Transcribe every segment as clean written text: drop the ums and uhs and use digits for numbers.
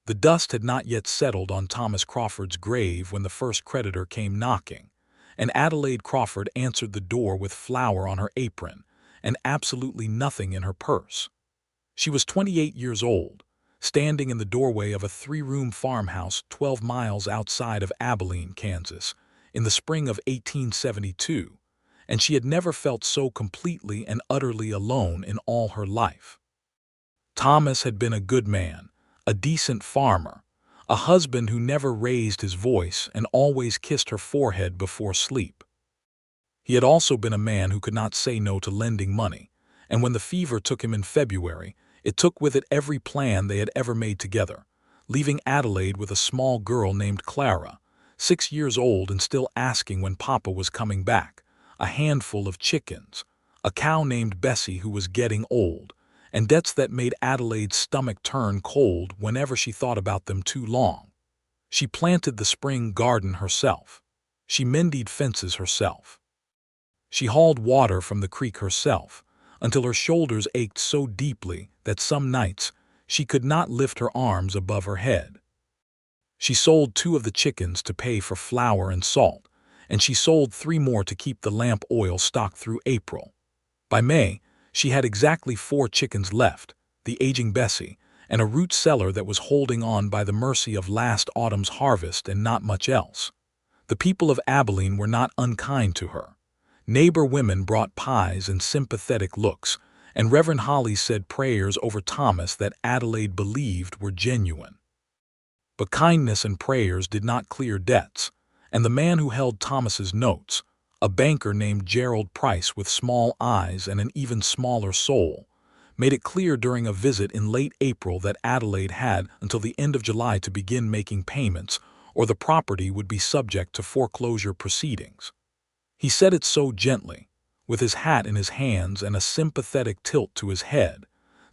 The dust had not yet settled on Thomas Crawford's grave when the first creditor came knocking, and Adelaide Crawford answered the door with flour on her apron and absolutely nothing in her purse. She was 28 years old, standing in the doorway of a 3-room farmhouse 12 miles outside of Abilene, Kansas, in the spring of 1872, and she had never felt so completely and utterly alone in all her life. Thomas had been a good man, a decent farmer, a husband who never raised his voice and always kissed her forehead before sleep. He had also been a man who could not say no to lending money, and when the fever took him in February, it took with it every plan they had ever made together, leaving Adelaide with a small girl named Clara, 6 years old and still asking when Papa was coming back, a handful of chickens, a cow named Bessie who was getting old, and debts that made Adelaide's stomach turn cold whenever she thought about them too long. She planted the spring garden herself. She mended fences herself. She hauled water from the creek herself, until her shoulders ached so deeply that some nights she could not lift her arms above her head. She sold 2 of the chickens to pay for flour and salt, and she sold 3 more to keep the lamp oil stocked through April. By May, she had exactly 4 chickens left, the aging Bessie, and a root cellar that was holding on by the mercy of last autumn's harvest and not much else. The people of Abilene were not unkind to her. Neighbor women brought pies and sympathetic looks, and Reverend Holly said prayers over Thomas that Adelaide believed were genuine. But kindness and prayers did not clear debts, and the man who held Thomas's notes, a banker named Gerald Price with small eyes and an even smaller soul, made it clear during a visit in late April that Adelaide had until the end of July to begin making payments, or the property would be subject to foreclosure proceedings. He said it so gently, with his hat in his hands and a sympathetic tilt to his head,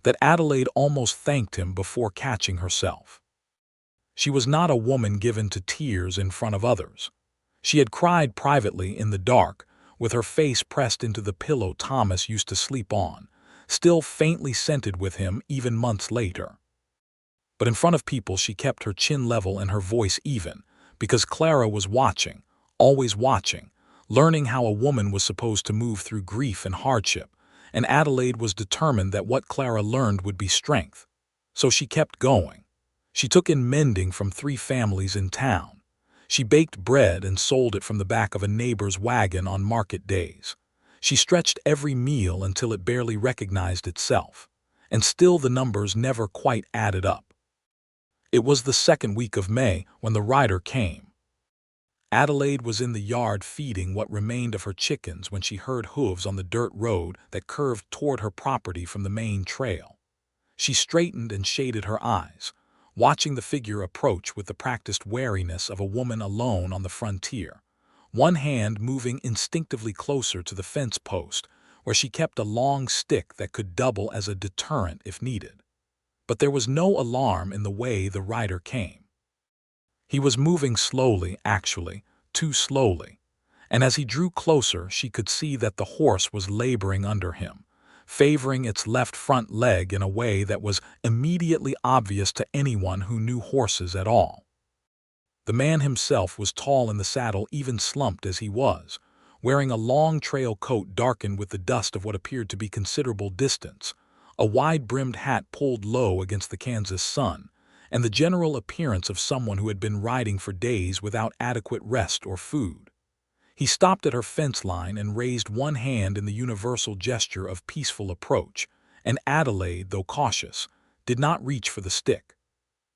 that Adelaide almost thanked him before catching herself. She was not a woman given to tears in front of others. She had cried privately in the dark, with her face pressed into the pillow Thomas used to sleep on, still faintly scented with him even months later. But in front of people she kept her chin level and her voice even, because Clara was watching, always watching, learning how a woman was supposed to move through grief and hardship, and Adelaide was determined that what Clara learned would be strength. So she kept going. She took in mending from 3 families in town. She baked bread and sold it from the back of a neighbor's wagon on market days. She stretched every meal until it barely recognized itself, and still the numbers never quite added up. It was the 2nd week of May when the rider came. Adelaide was in the yard feeding what remained of her chickens when she heard hooves on the dirt road that curved toward her property from the main trail. She straightened and shaded her eyes, watching the figure approach with the practiced wariness of a woman alone on the frontier, one hand moving instinctively closer to the fence post, where she kept a long stick that could double as a deterrent if needed. But there was no alarm in the way the rider came. He was moving slowly, actually, too slowly, and as he drew closer she could see that the horse was laboring under him, favoring its left front leg in a way that was immediately obvious to anyone who knew horses at all. The man himself was tall in the saddle, even slumped as he was, wearing a long trail coat darkened with the dust of what appeared to be considerable distance, a wide-brimmed hat pulled low against the Kansas sun, and the general appearance of someone who had been riding for days without adequate rest or food. He stopped at her fence line and raised one hand in the universal gesture of peaceful approach, and Adelaide, though cautious, did not reach for the stick.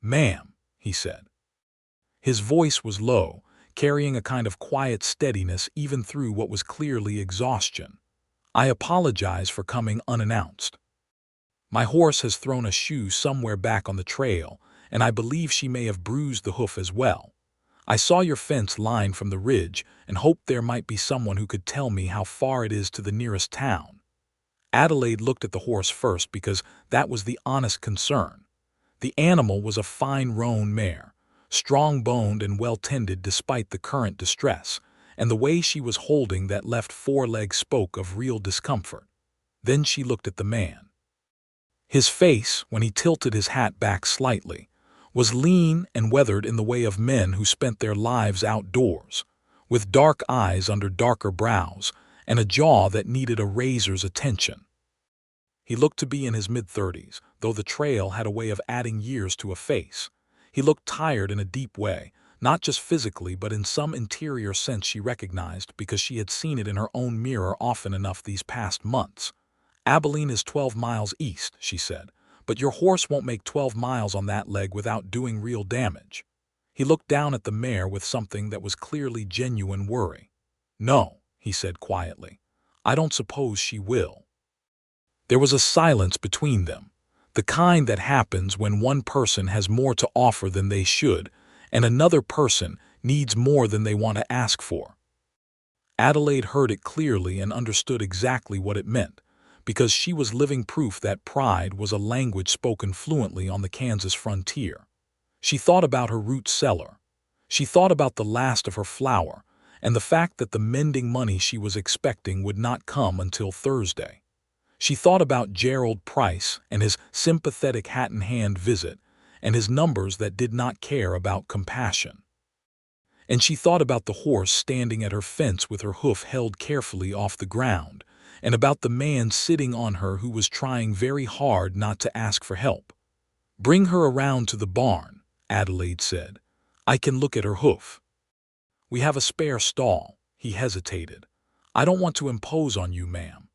"Ma'am," he said. His voice was low, carrying a kind of quiet steadiness even through what was clearly exhaustion. "I apologize for coming unannounced. My horse has thrown a shoe somewhere back on the trail, and I believe she may have bruised the hoof as well. I saw your fence line from the ridge and hoped there might be someone who could tell me how far it is to the nearest town." Adelaide looked at the horse first because that was the honest concern. The animal was a fine roan mare, strong-boned and well-tended despite the current distress, and the way she was holding that left foreleg spoke of real discomfort. Then she looked at the man. His face, when he tilted his hat back slightly, was lean and weathered in the way of men who spent their lives outdoors, with dark eyes under darker brows and a jaw that needed a razor's attention. He looked to be in his mid-30s, though the trail had a way of adding years to a face. He looked tired in a deep way, not just physically but in some interior sense she recognized because she had seen it in her own mirror often enough these past months. "Abilene is 12 miles east," she said, "but your horse won't make 12 miles on that leg without doing real damage." He looked down at the mare with something that was clearly genuine worry. "No," he said quietly, "I don't suppose she will." There was a silence between them, the kind that happens when one person has more to offer than they should, and another person needs more than they want to ask for. Adelaide heard it clearly and understood exactly what it meant, because she was living proof that pride was a language spoken fluently on the Kansas frontier. She thought about her root cellar. She thought about the last of her flour, and the fact that the mending money she was expecting would not come until Thursday. She thought about Gerald Price and his sympathetic hat-in-hand visit, and his numbers that did not care about compassion. And she thought about the horse standing at her fence with her hoof held carefully off the ground, and about the man sitting on her who was trying very hard not to ask for help. "Bring her around to the barn," Adelaide said. "I can look at her hoof." "We have a spare stall." He hesitated. "I don't want to impose on you, ma'am."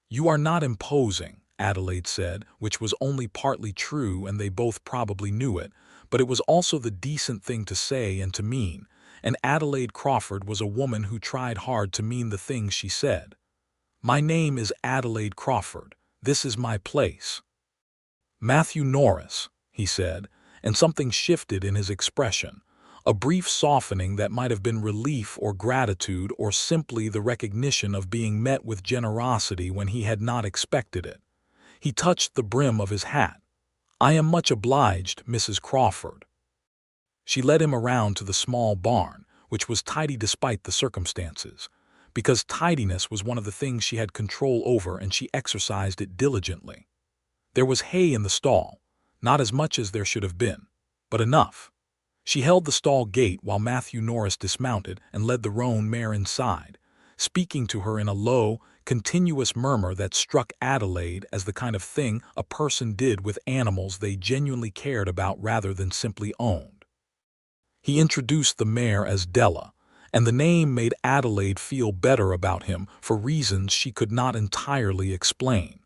"You are not imposing," Adelaide said, which was only partly true and they both probably knew it, but it was also the decent thing to say and to mean, and Adelaide Crawford was a woman who tried hard to mean the things she said. "My name is Adelaide Crawford. This is my place." "Matthew Norris," he said, and something shifted in his expression, a brief softening that might have been relief or gratitude or simply the recognition of being met with generosity when he had not expected it. He touched the brim of his hat. "I am much obliged, Mrs. Crawford." She led him around to the small barn, which was tidy despite the circumstances, because tidiness was one of the things she had control over and she exercised it diligently. There was hay in the stall, not as much as there should have been, but enough. She held the stall gate while Matthew Norris dismounted and led the roan mare inside, speaking to her in a low, continuous murmur that struck Adelaide as the kind of thing a person did with animals they genuinely cared about rather than simply owned. He introduced the mare as Della, and the name made Adelaide feel better about him for reasons she could not entirely explain.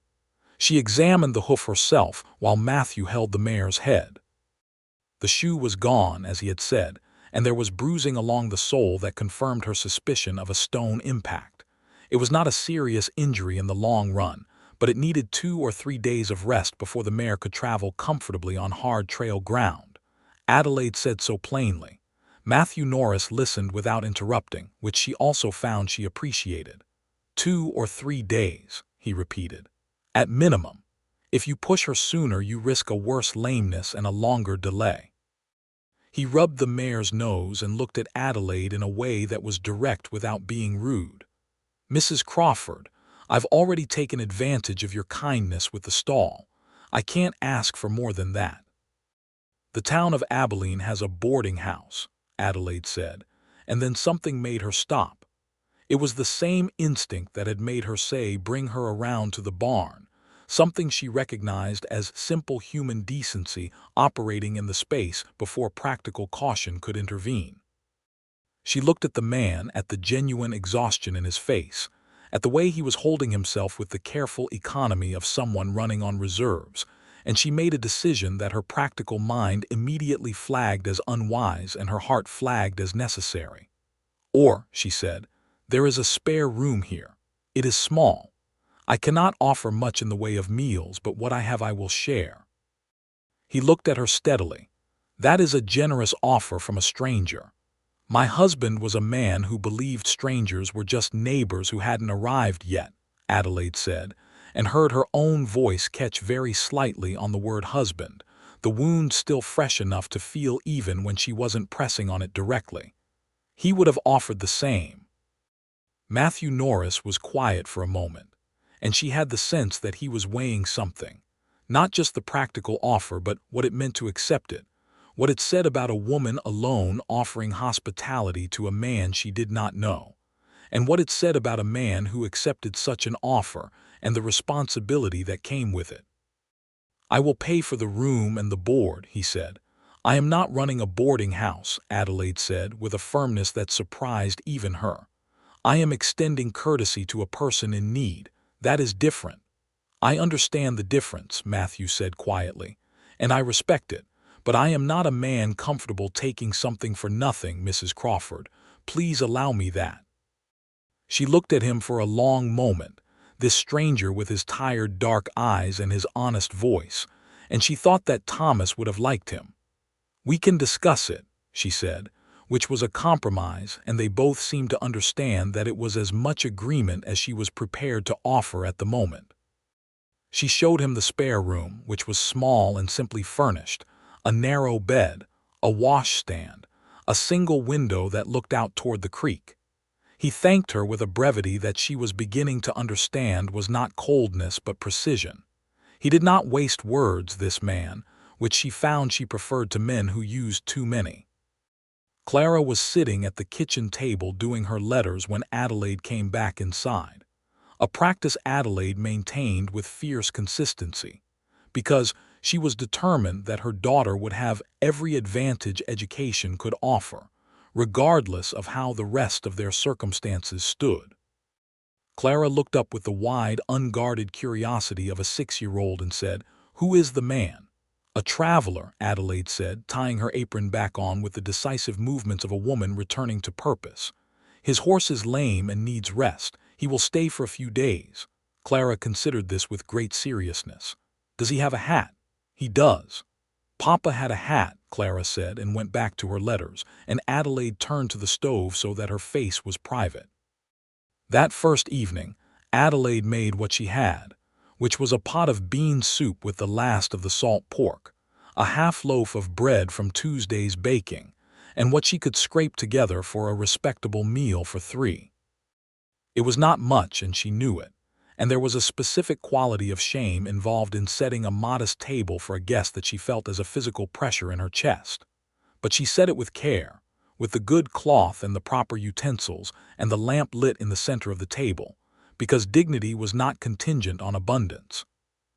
She examined the hoof herself while Matthew held the mare's head. The shoe was gone, as he had said, and there was bruising along the sole that confirmed her suspicion of a stone impact. It was not a serious injury in the long run, but it needed 2 or 3 days of rest before the mare could travel comfortably on hard trail ground. Adelaide said so plainly. Matthew Norris listened without interrupting, which she also found she appreciated. 2 or 3 days, he repeated. "At minimum. If you push her sooner, you risk a worse lameness and a longer delay." He rubbed the mare's nose and looked at Adelaide in a way that was direct without being rude. "Mrs. Crawford, I've already taken advantage of your kindness with the stall. I can't ask for more than that." "The town of Abilene has a boarding house," Adelaide said, and then something made her stop. It was the same instinct that had made her say bring her around to the barn, something she recognized as simple human decency operating in the space before practical caution could intervene. She looked at the man, at the genuine exhaustion in his face, at the way he was holding himself with the careful economy of someone running on reserves, and she made a decision that her practical mind immediately flagged as unwise and her heart flagged as necessary. "Or," she said, "there is a spare room here. It is small. I cannot offer much in the way of meals, but what I have I will share." He looked at her steadily. "That is a generous offer from a stranger. My husband was a man who believed strangers were just neighbors who hadn't arrived yet," Adelaide said, and heard her own voice catch very slightly on the word husband, the wound still fresh enough to feel even when she wasn't pressing on it directly. He would have offered the same. Matthew Norris was quiet for a moment, and she had the sense that he was weighing something, not just the practical offer but what it meant to accept it, what it said about a woman alone offering hospitality to a man she did not know, and what it said about a man who accepted such an offer and the responsibility that came with it. "I will pay for the room and the board," he said. "I am not running a boarding house," Adelaide said with a firmness that surprised even her. "I am extending courtesy to a person in need. That is different." "I understand the difference," Matthew said quietly, "and I respect it, but I am not a man comfortable taking something for nothing, Mrs. Crawford. Please allow me that." She looked at him for a long moment, this stranger with his tired dark eyes and his honest voice, and she thought that Thomas would have liked him. "We can discuss it," she said, which was a compromise, and they both seemed to understand that it was as much agreement as she was prepared to offer at the moment. She showed him the spare room, which was small and simply furnished, a narrow bed, a washstand, a single window that looked out toward the creek. He thanked her with a brevity that she was beginning to understand was not coldness but precision. He did not waste words, this man, which she found she preferred to men who used too many. Clara was sitting at the kitchen table doing her letters when Adelaide came back inside, a practice Adelaide maintained with fierce consistency, because she was determined that her daughter would have every advantage education could offer, regardless of how the rest of their circumstances stood. Clara looked up with the wide, unguarded curiosity of a 6-year-old and said, "Who is the man?" "A traveler," Adelaide said, tying her apron back on with the decisive movements of a woman returning to purpose. "His horse is lame and needs rest. He will stay for a few days." Clara considered this with great seriousness. "Does he have a hat?" "He does." "Papa had a hat," Clara said, and went back to her letters, and Adelaide turned to the stove so that her face was private. That first evening, Adelaide made what she had, which was a pot of bean soup with the last of the salt pork, a half-loaf of bread from Tuesday's baking, and what she could scrape together for a respectable meal for 3. It was not much, and she knew it, and there was a specific quality of shame involved in setting a modest table for a guest that she felt as a physical pressure in her chest. But she set it with care, with the good cloth and the proper utensils and the lamp lit in the center of the table, because dignity was not contingent on abundance.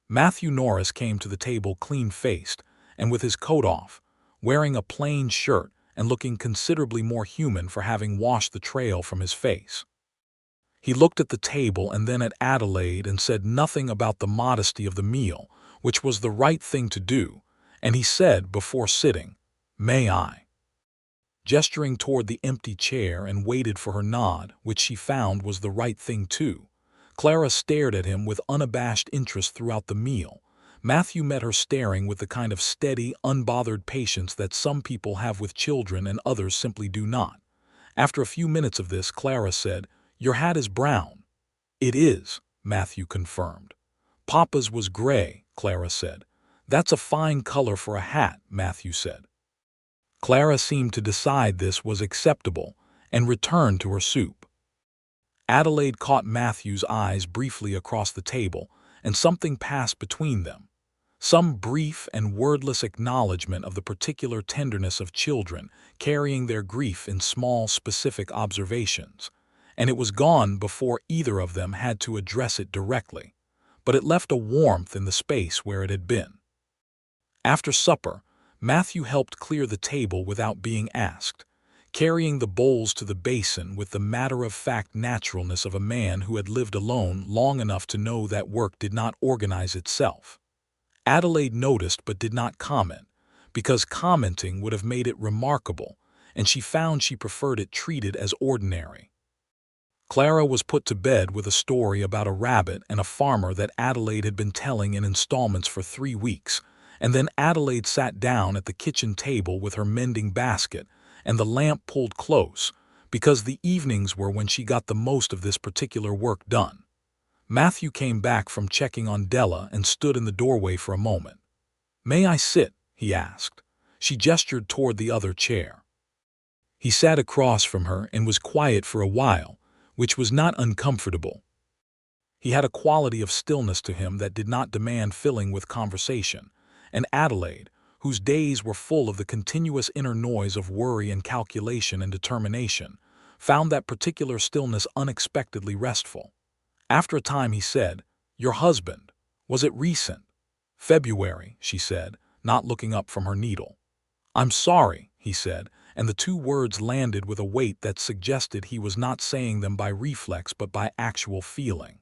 Matthew Norris came to the table clean-faced and with his coat off, wearing a plain shirt and looking considerably more human for having washed the trail from his face. He looked at the table and then at Adelaide and said nothing about the modesty of the meal, which was the right thing to do, and he said before sitting, "May I?" gesturing toward the empty chair, and waited for her nod, which she found was the right thing too. Clara stared at him with unabashed interest throughout the meal. Matthew met her staring with the kind of steady, unbothered patience that some people have with children and others simply do not. After a few minutes of this, Clara said, "Your hat is brown." "It is," Matthew confirmed. "Papa's was gray," Clara said. "That's a fine color for a hat," Matthew said. Clara seemed to decide this was acceptable and returned to her soup. Adelaide caught Matthew's eyes briefly across the table, and something passed between them. Some brief and wordless acknowledgement of the particular tenderness of children carrying their grief in small, specific observations, and it was gone before either of them had to address it directly, but it left a warmth in the space where it had been. After supper, Matthew helped clear the table without being asked, carrying the bowls to the basin with the matter-of-fact naturalness of a man who had lived alone long enough to know that work did not organize itself. Adelaide noticed but did not comment, because commenting would have made it remarkable, and she found she preferred it treated as ordinary. Clara was put to bed with a story about a rabbit and a farmer that Adelaide had been telling in installments for 3 weeks, and then Adelaide sat down at the kitchen table with her mending basket and the lamp pulled close, because the evenings were when she got the most of this particular work done. Matthew came back from checking on Della and stood in the doorway for a moment. "May I sit?" he asked. She gestured toward the other chair. He sat across from her and was quiet for a while, which was not uncomfortable. He had a quality of stillness to him that did not demand filling with conversation, and Adelaide, whose days were full of the continuous inner noise of worry and calculation and determination, found that particular stillness unexpectedly restful. After a time he said, "Your husband, was it recent?" "February," she said, not looking up from her needle. "I'm sorry," he said, and the two words landed with a weight that suggested he was not saying them by reflex but by actual feeling.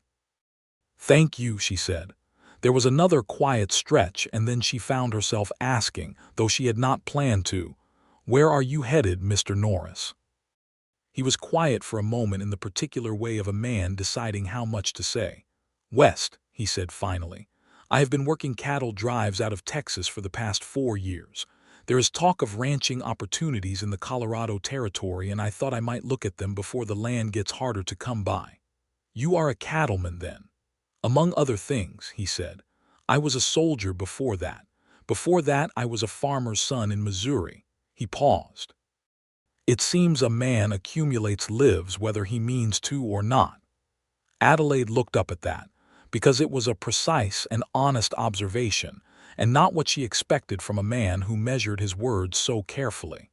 "Thank you," she said. There was another quiet stretch, and then she found herself asking, though she had not planned to, "Where are you headed, Mr. Norris?" He was quiet for a moment in the particular way of a man deciding how much to say. "West," he said finally. "I have been working cattle drives out of Texas for the past 4 years. There is talk of ranching opportunities in the Colorado Territory, and I thought I might look at them before the land gets harder to come by." "You are a cattleman, then?" "Among other things," he said. "I was a soldier before that. Before that I was a farmer's son in Missouri." He paused. "It seems a man accumulates lives whether he means to or not." Adelaide looked up at that, because it was a precise and honest observation, and not what she expected from a man who measured his words so carefully.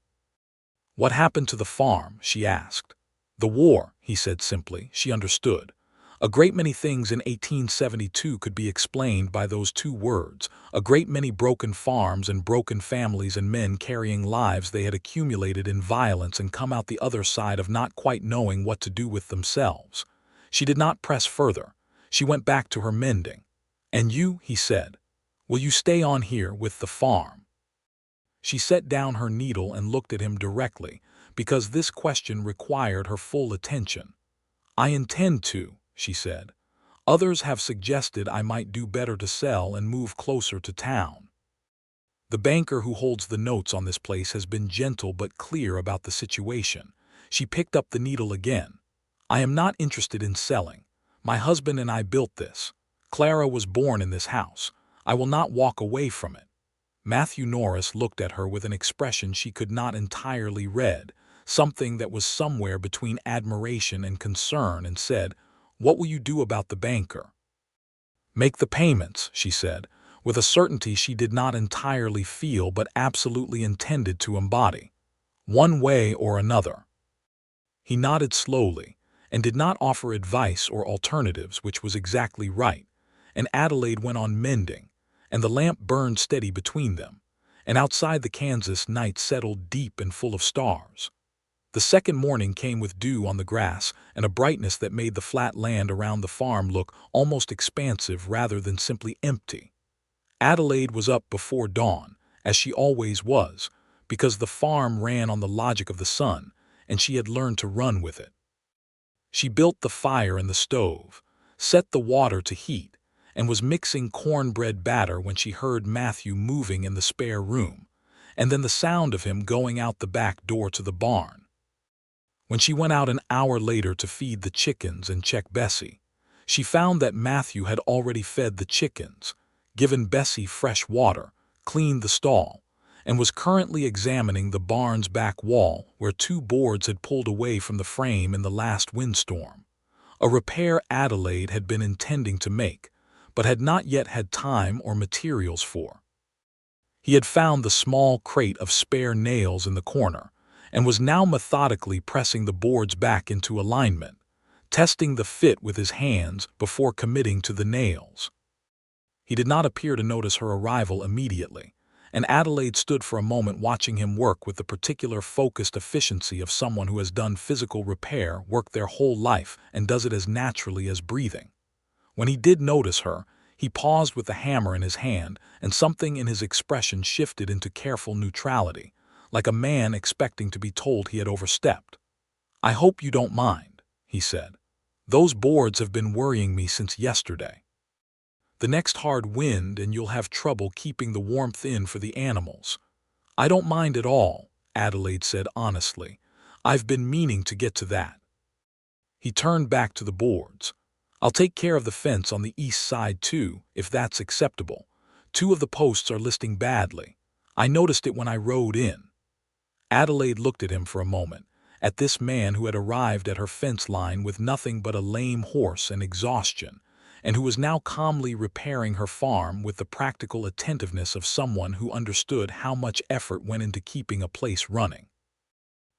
"What happened to the farm?" she asked. "The war," he said simply. She understood. A great many things in 1872 could be explained by those two words, a great many broken farms and broken families and men carrying lives they had accumulated in violence and come out the other side of not quite knowing what to do with themselves. She did not press further. She went back to her mending. "And you," he said, "will you stay on here with the farm?" She set down her needle and looked at him directly, because this question required her full attention. "I intend to," she said. "Others have suggested I might do better to sell and move closer to town. The banker who holds the notes on this place has been gentle but clear about the situation." She picked up the needle again. "I am not interested in selling. My husband and I built this. Clara was born in this house. I will not walk away from it." Matthew Norris looked at her with an expression she could not entirely read, something that was somewhere between admiration and concern, and said, "What will you do about the banker?" "Make the payments," she said, with a certainty she did not entirely feel but absolutely intended to embody. "One way or another." He nodded slowly, and did not offer advice or alternatives, which was exactly right, and Adelaide went on mending, and the lamp burned steady between them, and outside the Kansas night settled deep and full of stars. The second morning came with dew on the grass and a brightness that made the flat land around the farm look almost expansive rather than simply empty. Adelaide was up before dawn, as she always was, because the farm ran on the logic of the sun, and she had learned to run with it. She built the fire in the stove, set the water to heat, and was mixing cornbread batter when she heard Matthew moving in the spare room, and then the sound of him going out the back door to the barn. When she went out an hour later to feed the chickens and check Bessie, she found that Matthew had already fed the chickens, given Bessie fresh water, cleaned the stall, and was currently examining the barn's back wall where 2 boards had pulled away from the frame in the last windstorm, a repair Adelaide had been intending to make, but had not yet had time or materials for. He had found the small crate of spare nails in the corner, and was now methodically pressing the boards back into alignment, testing the fit with his hands before committing to the nails. He did not appear to notice her arrival immediately, and Adelaide stood for a moment watching him work with the particular focused efficiency of someone who has done physical repair work their whole life and does it as naturally as breathing. When he did notice her, he paused with the hammer in his hand, and something in his expression shifted into careful neutrality, like a man expecting to be told he had overstepped. "I hope you don't mind," he said. "Those boards have been worrying me since yesterday. The next hard wind and you'll have trouble keeping the warmth in for the animals." "I don't mind at all," Adelaide said honestly. "I've been meaning to get to that." He turned back to the boards. "I'll take care of the fence on the east side too, if that's acceptable. 2 of the posts are listing badly. I noticed it when I rode in." Adelaide looked at him for a moment, at this man who had arrived at her fence line with nothing but a lame horse and exhaustion, and who was now calmly repairing her farm with the practical attentiveness of someone who understood how much effort went into keeping a place running.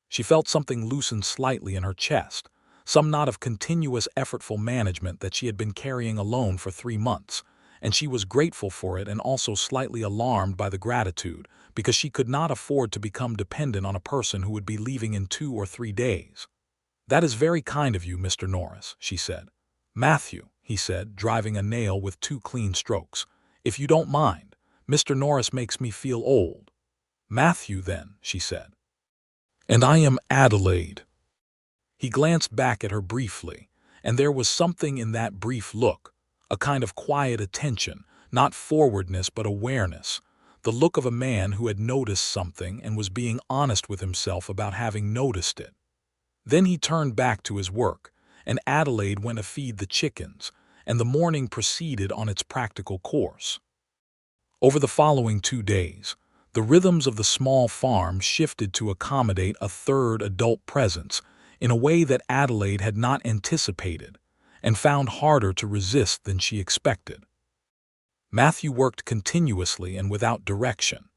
She felt something loosen slightly in her chest, some knot of continuous effortful management that she had been carrying alone for 3 months, and she was grateful for it and also slightly alarmed by the gratitude, because she could not afford to become dependent on a person who would be leaving in 2 or 3 days. "That is very kind of you, Mr. Norris," she said. "Matthew," he said, driving a nail with 2 clean strokes, "if you don't mind, Mr. Norris makes me feel old." "Matthew, then," she said. "And I am Adelaide." He glanced back at her briefly, and there was something in that brief look, a kind of quiet attention, not forwardness but awareness, the look of a man who had noticed something and was being honest with himself about having noticed it. Then he turned back to his work, and Adelaide went to feed the chickens, and the morning proceeded on its practical course. Over the following 2 days, the rhythms of the small farm shifted to accommodate a third adult presence in a way that Adelaide had not anticipated and found harder to resist than she expected. Matthew worked continuously and without direction,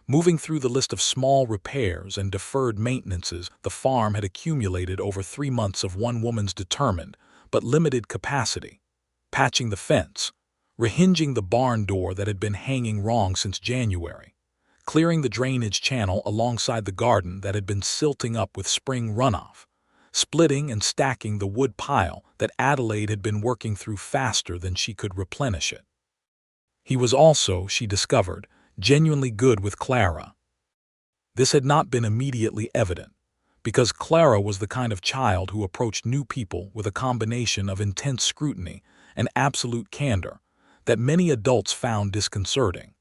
moving through the list of small repairs and deferred maintenances the farm had accumulated over 3 months of one woman's determined but limited capacity, patching the fence, rehinging the barn door that had been hanging wrong since January, clearing the drainage channel alongside the garden that had been silting up with spring runoff, splitting and stacking the wood pile that Adelaide had been working through faster than she could replenish it. He was also, she discovered, genuinely good with Clara. This had not been immediately evident, because Clara was the kind of child who approached new people with a combination of intense scrutiny and absolute candor that many adults found disconcerting.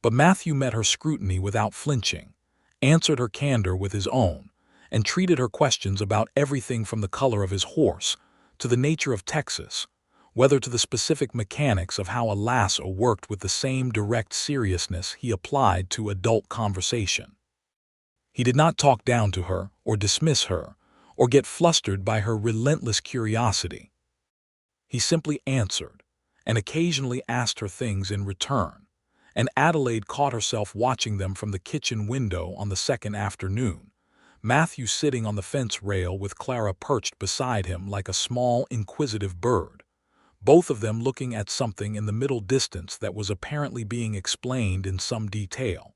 But Matthew met her scrutiny without flinching, answered her candor with his own, and treated her questions about everything from the color of his horse to the nature of Texas, whether to the specific mechanics of how a lasso worked with the same direct seriousness he applied to adult conversation. He did not talk down to her or dismiss her or get flustered by her relentless curiosity. He simply answered and occasionally asked her things in return, and Adelaide caught herself watching them from the kitchen window on the second afternoon, Matthew sitting on the fence rail with Clara perched beside him like a small, inquisitive bird, both of them looking at something in the middle distance that was apparently being explained in some detail,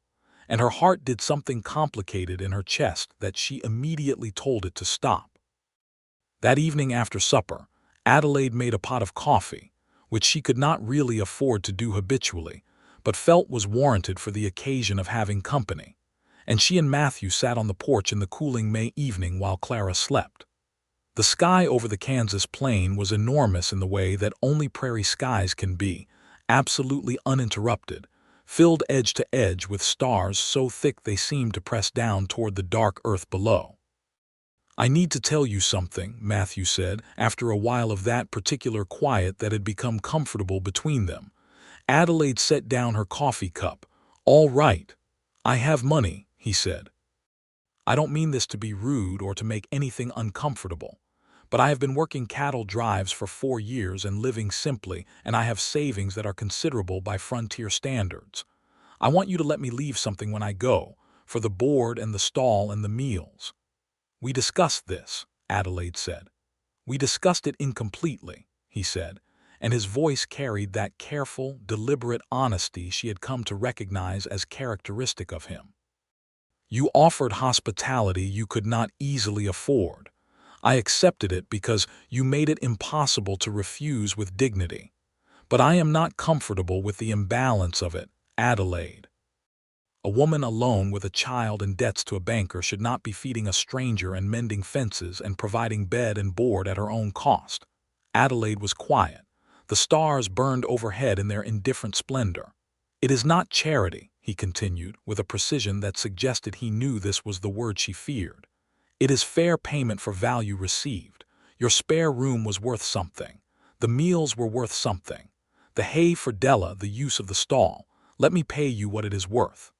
and her heart did something complicated in her chest that she immediately told it to stop. That evening after supper, Adelaide made a pot of coffee, which she could not really afford to do habitually, but felt was warranted for the occasion of having company, and she and Matthew sat on the porch in the cooling May evening while Clara slept. The sky over the Kansas plain was enormous in the way that only prairie skies can be, absolutely uninterrupted, filled edge to edge with stars so thick they seemed to press down toward the dark earth below. "I need to tell you something," Matthew said, after a while of that particular quiet that had become comfortable between them. Adelaide set down her coffee cup. "All right. I have money," he said. "I don't mean this to be rude or to make anything uncomfortable, but I have been working cattle drives for 4 years and living simply, and I have savings that are considerable by frontier standards. I want you to let me leave something when I go, for the board and the stall and the meals." "We discussed this," Adelaide said. "We discussed it incompletely," he said, and his voice carried that careful, deliberate honesty she had come to recognize as characteristic of him. "You offered hospitality you could not easily afford. I accepted it because you made it impossible to refuse with dignity. But I am not comfortable with the imbalance of it, Adelaide. A woman alone with a child and debts to a banker should not be feeding a stranger and mending fences and providing bed and board at her own cost." Adelaide was quiet. The stars burned overhead in their indifferent splendor. "It is not charity," he continued, with a precision that suggested he knew this was the word she feared. "It is fair payment for value received. Your spare room was worth something. The meals were worth something. The hay for Della, the use of the stall. Let me pay you what it is worth."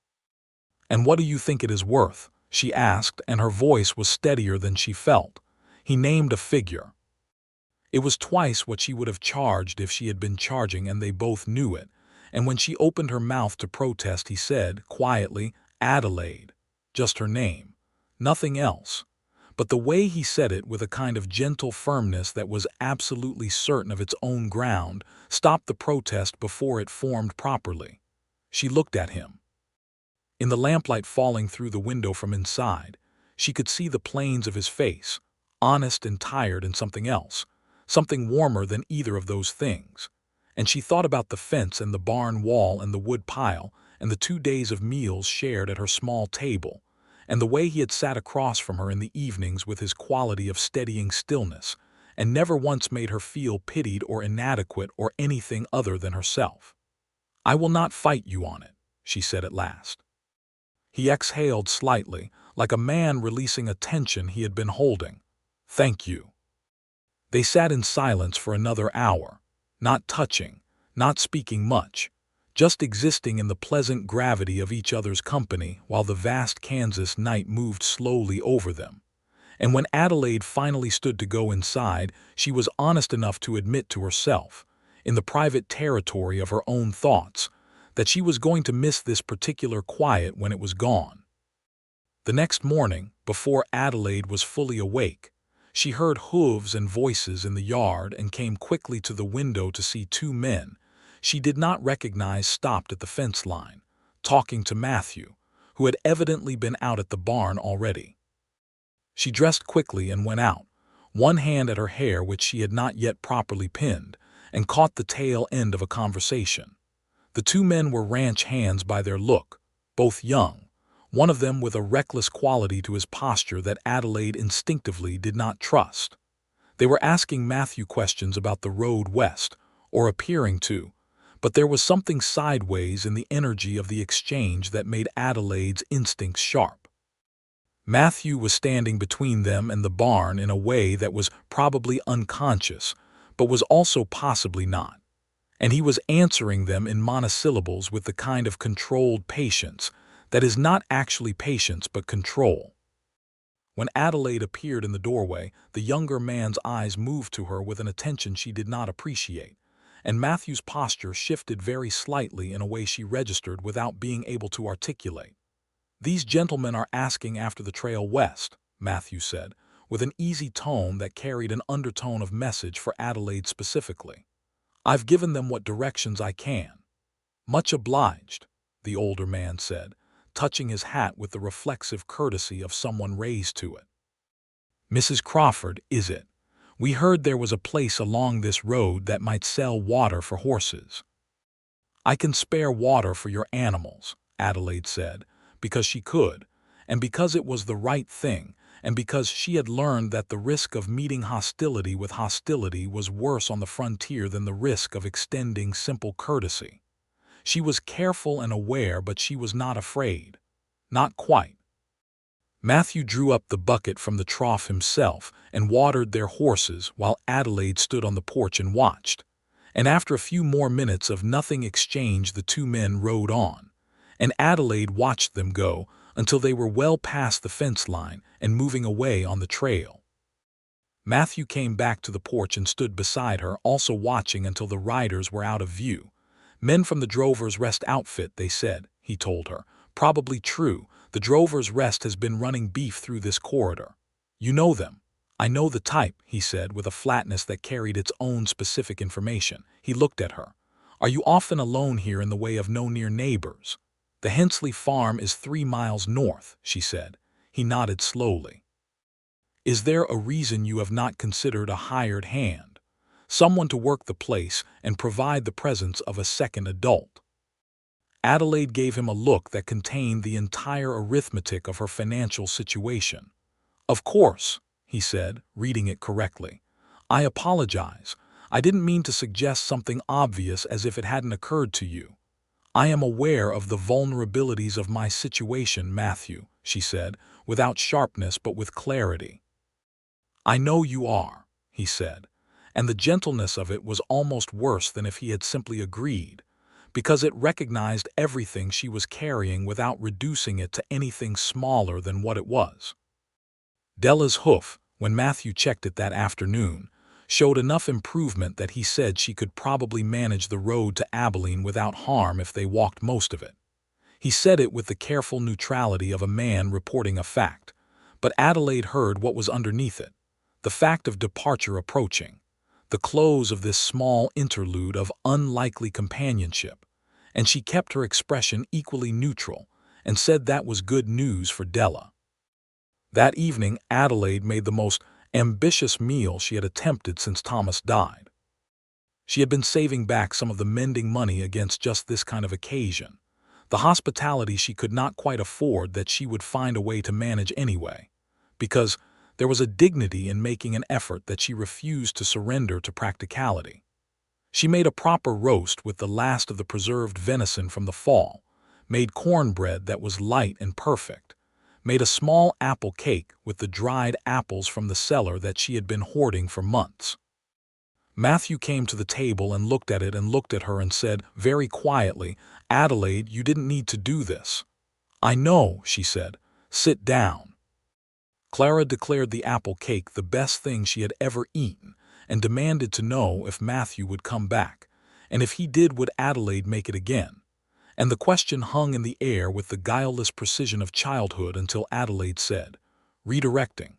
"And what do you think it is worth?" she asked, and her voice was steadier than she felt. He named a figure. It was twice what she would have charged if she had been charging, and they both knew it. And when she opened her mouth to protest, he said, quietly, "Adelaide." Just her name. Nothing else. But the way he said it, with a kind of gentle firmness that was absolutely certain of its own ground, stopped the protest before it formed properly. She looked at him. In the lamplight falling through the window from inside, she could see the planes of his face, honest and tired, and something else, something warmer than either of those things. And she thought about the fence and the barn wall and the wood pile and the 2 days of meals shared at her small table, and the way he had sat across from her in the evenings with his quality of steadying stillness, and never once made her feel pitied or inadequate or anything other than herself. "I will not fight you on it," she said at last. He exhaled slightly, like a man releasing a tension he had been holding. "Thank you." They sat in silence for another hour, not touching, not speaking much, just existing in the pleasant gravity of each other's company while the vast Kansas night moved slowly over them. And when Adelaide finally stood to go inside, she was honest enough to admit to herself, in the private territory of her own thoughts, that she was going to miss this particular quiet when it was gone. The next morning, before Adelaide was fully awake, she heard hooves and voices in the yard and came quickly to the window to see 2 men she did not recognize stopped at the fence line, talking to Matthew, who had evidently been out at the barn already. She dressed quickly and went out, one hand at her hair which she had not yet properly pinned, and caught the tail end of a conversation. The 2 men were ranch hands by their look, both young, one of them with a reckless quality to his posture that Adelaide instinctively did not trust. They were asking Matthew questions about the road west, or appearing to, but there was something sideways in the energy of the exchange that made Adelaide's instincts sharp. Matthew was standing between them and the barn in a way that was probably unconscious, but was also possibly not, and he was answering them in monosyllables with the kind of controlled patience that is not actually patience but control. When Adelaide appeared in the doorway, the younger man's eyes moved to her with an attention she did not appreciate, and Matthew's posture shifted very slightly in a way she registered without being able to articulate. "These gentlemen are asking after the trail west," Matthew said, with an easy tone that carried an undertone of message for Adelaide specifically. "I've given them what directions I can." "Much obliged," the older man said, touching his hat with the reflexive courtesy of someone raised to it. "Mrs. Crawford, is it? We heard there was a place along this road that might sell water for horses." "I can spare water for your animals," Adelaide said, because she could, and because it was the right thing, and because she had learned that the risk of meeting hostility with hostility was worse on the frontier than the risk of extending simple courtesy. She was careful and aware, but she was not afraid. Not quite. Matthew drew up the bucket from the trough himself and watered their horses while Adelaide stood on the porch and watched. And after a few more minutes of nothing exchanged, the 2 men rode on, and Adelaide watched them go until they were well past the fence line and moving away on the trail. Matthew came back to the porch and stood beside her, also watching until the riders were out of view. "Men from the Drovers' Rest outfit," they said, he told her. "Probably true. The Drovers' Rest has been running beef through this corridor. You know them." "I know the type," he said with a flatness that carried its own specific information. He looked at her. "Are you often alone here in the way of no near neighbors?" "The Hensley farm is 3 miles north," she said. He nodded slowly. "Is there a reason you have not considered a hired hand? Someone to work the place and provide the presence of a second adult?" Adelaide gave him a look that contained the entire arithmetic of her financial situation. "Of course," he said, reading it correctly. "I apologize. I didn't mean to suggest something obvious as if it hadn't occurred to you. I am aware of the vulnerabilities of my situation, Matthew," she said, without sharpness but with clarity. "I know you are," he said, and the gentleness of it was almost worse than if he had simply agreed, because it recognized everything she was carrying without reducing it to anything smaller than what it was. Della's hoof, when Matthew checked it that afternoon, showed enough improvement that he said she could probably manage the road to Abilene without harm if they walked most of it. He said it with the careful neutrality of a man reporting a fact, but Adelaide heard what was underneath it, the fact of departure approaching, the close of this small interlude of unlikely companionship, and she kept her expression equally neutral and said that was good news for Della. That evening, Adelaide made the most ambitious meal she had attempted since Thomas died. She had been saving back some of the mending money against just this kind of occasion, the hospitality she could not quite afford that she would find a way to manage anyway, because there was a dignity in making an effort that she refused to surrender to practicality. She made a proper roast with the last of the preserved venison from the fall, made cornbread that was light and perfect, made a small apple cake with the dried apples from the cellar that she had been hoarding for months. Matthew came to the table and looked at it and looked at her and said, very quietly, "Adelaide, you didn't need to do this." "I know," she said. "Sit down." Clara declared the apple cake the best thing she had ever eaten and demanded to know if Matthew would come back, and if he did, would Adelaide make it again? And the question hung in the air with the guileless precision of childhood until Adelaide said, redirecting,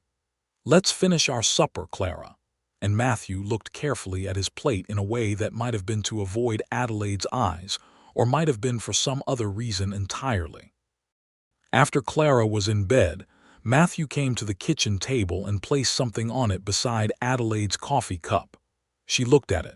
"Let's finish our supper, Clara." And Matthew looked carefully at his plate in a way that might have been to avoid Adelaide's eyes, or might have been for some other reason entirely. After Clara was in bed, Matthew came to the kitchen table and placed something on it beside Adelaide's coffee cup. She looked at it.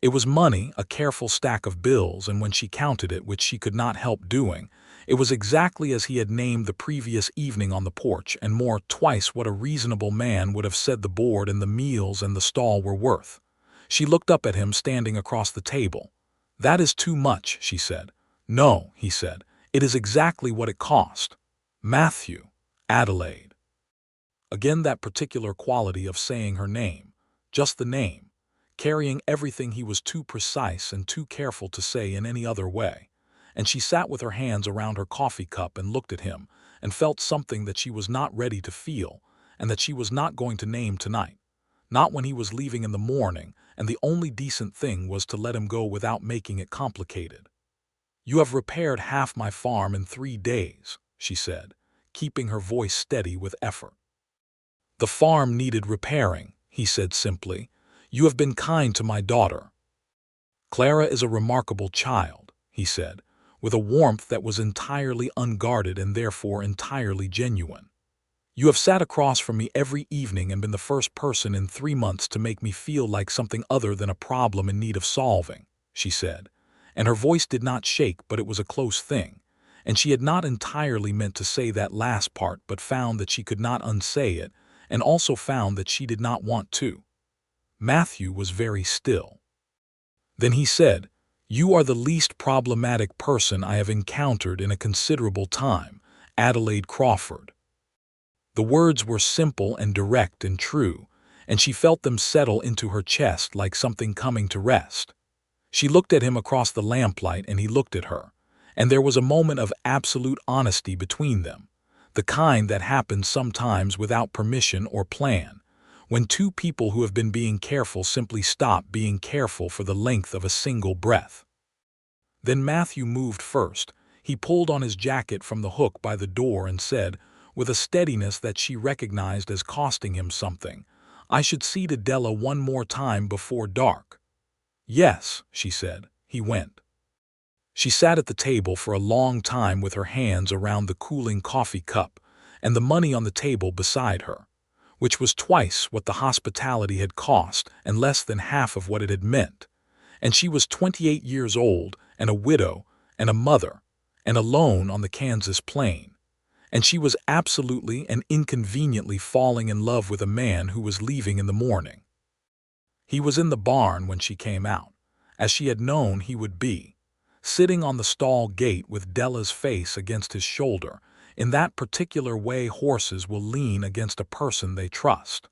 It was money, a careful stack of bills, and when she counted it, which she could not help doing, it was exactly as he had named the previous evening on the porch, and more, twice what a reasonable man would have said the board and the meals and the stall were worth. She looked up at him standing across the table. "That is too much," she said. "No," he said. "It is exactly what it cost." Matthew. Adelaide. Again that particular quality of saying her name, just the name, carrying everything he was too precise and too careful to say in any other way, and she sat with her hands around her coffee cup and looked at him and felt something that she was not ready to feel and that she was not going to name tonight, not when he was leaving in the morning, and the only decent thing was to let him go without making it complicated. "You have repaired half my farm in 3 days," she said, keeping her voice steady with effort. "The farm needed repairing," he said simply. "You have been kind to my daughter." "Clara is a remarkable child," he said, with a warmth that was entirely unguarded and therefore entirely genuine. "You have sat across from me every evening and been the first person in 3 months to make me feel like something other than a problem in need of solving," she said, and her voice did not shake, but it was a close thing, and she had not entirely meant to say that last part, but found that she could not unsay it, and also found that she did not want to. Matthew was very still. Then he said, "You are the least problematic person I have encountered in a considerable time, Adelaide Crawford." The words were simple and direct and true, and she felt them settle into her chest like something coming to rest. She looked at him across the lamplight and he looked at her, and there was a moment of absolute honesty between them, the kind that happens sometimes without permission or plan, when two people who have been being careful simply stop being careful for the length of a single breath. Then Matthew moved first. He pulled on his jacket from the hook by the door and said, with a steadiness that she recognized as costing him something, "I should see to Della one more time before dark." "Yes," she said. He went. She sat at the table for a long time with her hands around the cooling coffee cup and the money on the table beside her, which was twice what the hospitality had cost and less than half of what it had meant. And she was 28 years old and a widow and a mother and alone on the Kansas plain. And she was absolutely and inconveniently falling in love with a man who was leaving in the morning. He was in the barn when she came out, as she had known he would be, sitting on the stall gate with Della's face against his shoulder, in that particular way horses will lean against a person they trust.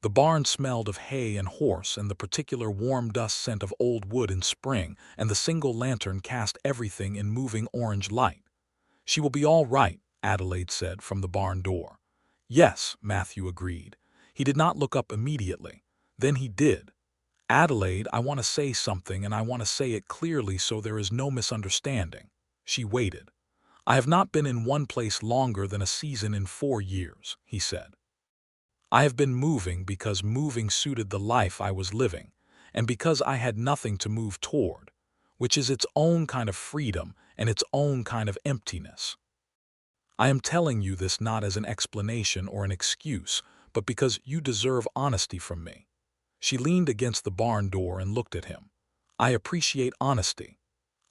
The barn smelled of hay and horse and the particular warm dust scent of old wood in spring, and the single lantern cast everything in moving orange light. "She will be all right," Adelaide said from the barn door. "Yes," Matthew agreed. He did not look up immediately, Then he did. "Adelaide, I want to say something, and I want to say it clearly so there is no misunderstanding." She waited. "I have not been in one place longer than a season in 4 years," he said. "I have been moving because moving suited the life I was living, and because I had nothing to move toward, which is its own kind of freedom and its own kind of emptiness. I am telling you this not as an explanation or an excuse, but because you deserve honesty from me." She leaned against the barn door and looked at him. "I appreciate honesty.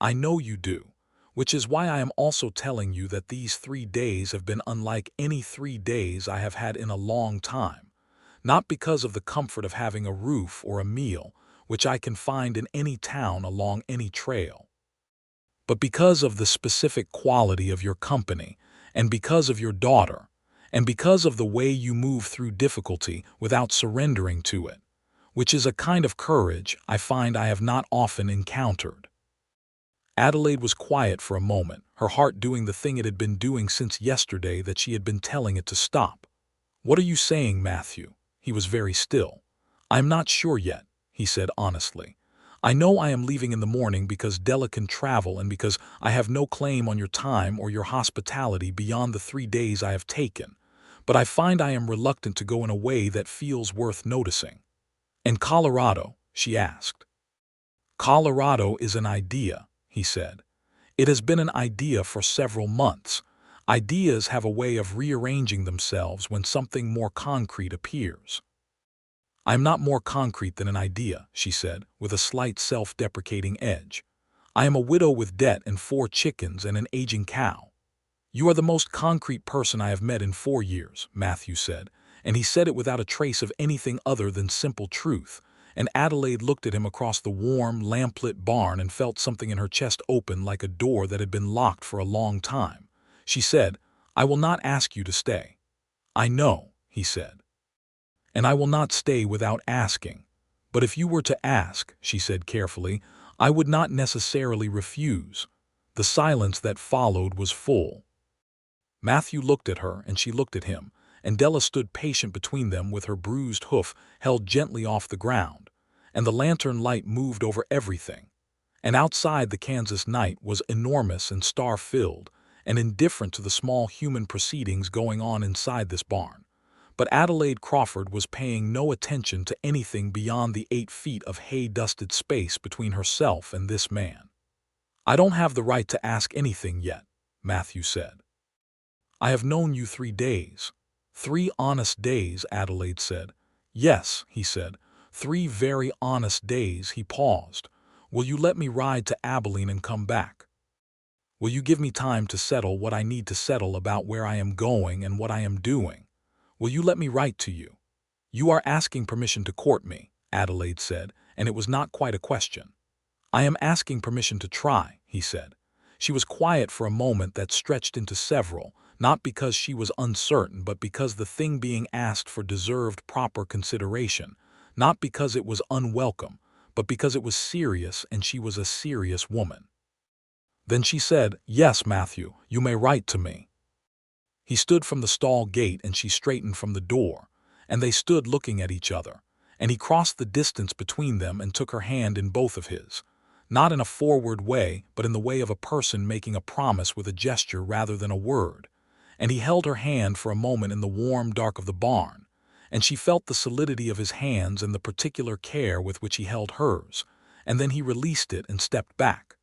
I know you do, which is why I am also telling you that these 3 days have been unlike any 3 days I have had in a long time, not because of the comfort of having a roof or a meal, which I can find in any town along any trail, but because of the specific quality of your company, and because of your daughter, and because of the way you move through difficulty without surrendering to it, which is a kind of courage I find I have not often encountered." Adelaide was quiet for a moment, her heart doing the thing it had been doing since yesterday that she had been telling it to stop. "What are you saying, Matthew?" He was very still. "I am not sure yet," he said honestly. "I know I am leaving in the morning because Della can travel and because I have no claim on your time or your hospitality beyond the 3 days I have taken, but I find I am reluctant to go in a way that feels worth noticing." "And Colorado?" she asked. "Colorado is an idea," he said. "It has been an idea for several months. Ideas have a way of rearranging themselves when something more concrete appears." "I am not more concrete than an idea," she said, with a slight self-deprecating edge. "I am a widow with debt and 4 chickens and an aging cow." "You are the most concrete person I have met in 4 years," Matthew said, and he said it without a trace of anything other than simple truth, and Adelaide looked at him across the warm, lamplit barn and felt something in her chest open like a door that had been locked for a long time. She said, "I will not ask you to stay." "I know," he said. "And I will not stay without asking. But if you were to ask," she said carefully, "I would not necessarily refuse." The silence that followed was full. Matthew looked at her and she looked at him, and Della stood patient between them with her bruised hoof held gently off the ground, and the lantern light moved over everything. And outside the Kansas night was enormous and star-filled, and indifferent to the small human proceedings going on inside this barn. But Adelaide Crawford was paying no attention to anything beyond the 8 feet of hay-dusted space between herself and this man. "I don't have the right to ask anything yet," Matthew said. "I have known you 3 days. 3 honest days," Adelaide said. "Yes," he said, 3 very honest days." He paused. "Will you let me ride to Abilene and come back? Will you give me time to settle what I need to settle about where I am going and what I am doing? Will you let me write to you?" "You are asking permission to court me," Adelaide said, and it was not quite a question. "I am asking permission to try," he said. She was quiet for a moment that stretched into several, not because she was uncertain, but because the thing being asked for deserved proper consideration, not because it was unwelcome, but because it was serious and she was a serious woman. Then she said, "Yes, Matthew, you may write to me." He stood from the stall gate and she straightened from the door, and they stood looking at each other, and he crossed the distance between them and took her hand in both of his, not in a forward way, but in the way of a person making a promise with a gesture rather than a word, and he held her hand for a moment in the warm dark of the barn, and she felt the solidity of his hands and the particular care with which he held hers, and then he released it and stepped back.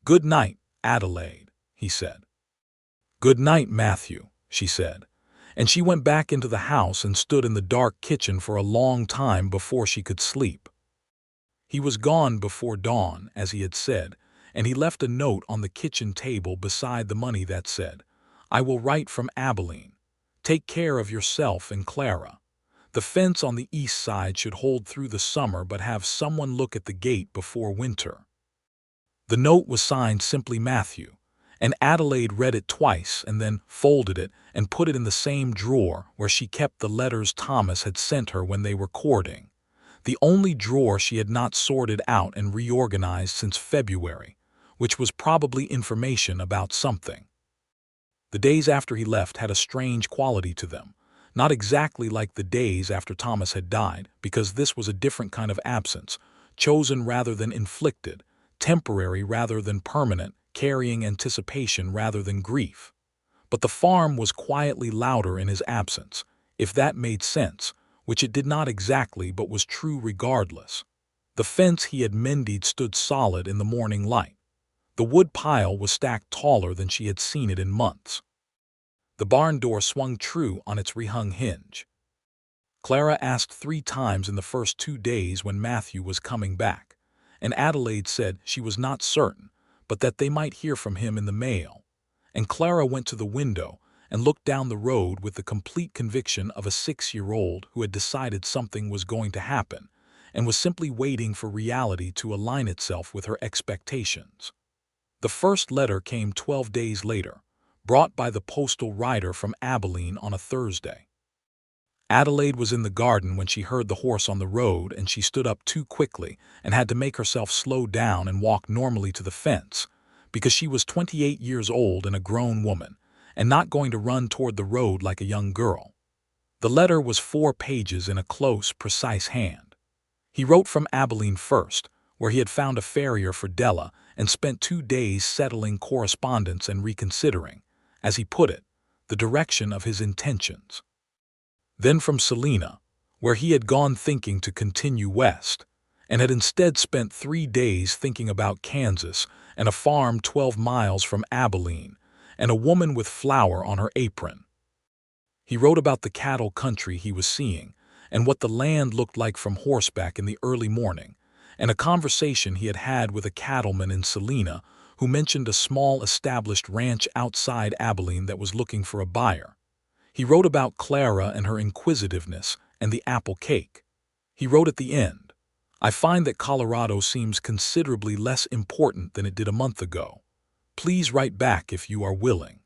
"Good night, Adelaide," he said. "Good night, Matthew," she said, and she went back into the house and stood in the dark kitchen for a long time before she could sleep. He was gone before dawn, as he had said, and he left a note on the kitchen table beside the money that said, "I will write from Abilene. Take care of yourself and Clara. The fence on the east side should hold through the summer, but have someone look at the gate before winter." The note was signed simply Matthew, and Adelaide read it twice and then folded it and put it in the same drawer where she kept the letters Thomas had sent her when they were courting, the only drawer she had not sorted out and reorganized since February, which was probably information about something. The days after he left had a strange quality to them, Not exactly like the days after Thomas had died, because this was a different kind of absence, chosen rather than inflicted, temporary rather than permanent, carrying anticipation rather than grief. But the farm was quietly louder in his absence, if that made sense, which it did not exactly but was true regardless. The fence he had mended stood solid in the morning light. The wood pile was stacked taller than she had seen it in months. The barn door swung true on its rehung hinge. Clara asked 3 times in the first 2 days when Matthew was coming back, and Adelaide said she was not certain, but that they might hear from him in the mail. And Clara went to the window and looked down the road with the complete conviction of a 6-year-old who had decided something was going to happen and was simply waiting for reality to align itself with her expectations. The first letter came 12 days later, brought by the postal rider from Abilene on a Thursday. Adelaide was in the garden when she heard the horse on the road, and she stood up too quickly and had to make herself slow down and walk normally to the fence, because she was 28 years old and a grown woman, and not going to run toward the road like a young girl. The letter was 4 pages in a close, precise hand. He wrote from Abilene first, where he had found a farrier for Della and spent 2 days settling correspondence and reconsidering, as he put it, the direction of his intentions. Then from Selena, where he had gone thinking to continue west, and had instead spent 3 days thinking about Kansas and a farm 12 miles from Abilene, and a woman with flour on her apron. He wrote about the cattle country he was seeing, and what the land looked like from horseback in the early morning, and a conversation he had had with a cattleman in Selena who mentioned a small established ranch outside Abilene that was looking for a buyer. He wrote about Clara and her inquisitiveness and the apple cake. He wrote at the end, "I find that Colorado seems considerably less important than it did a month ago. Please write back if you are willing."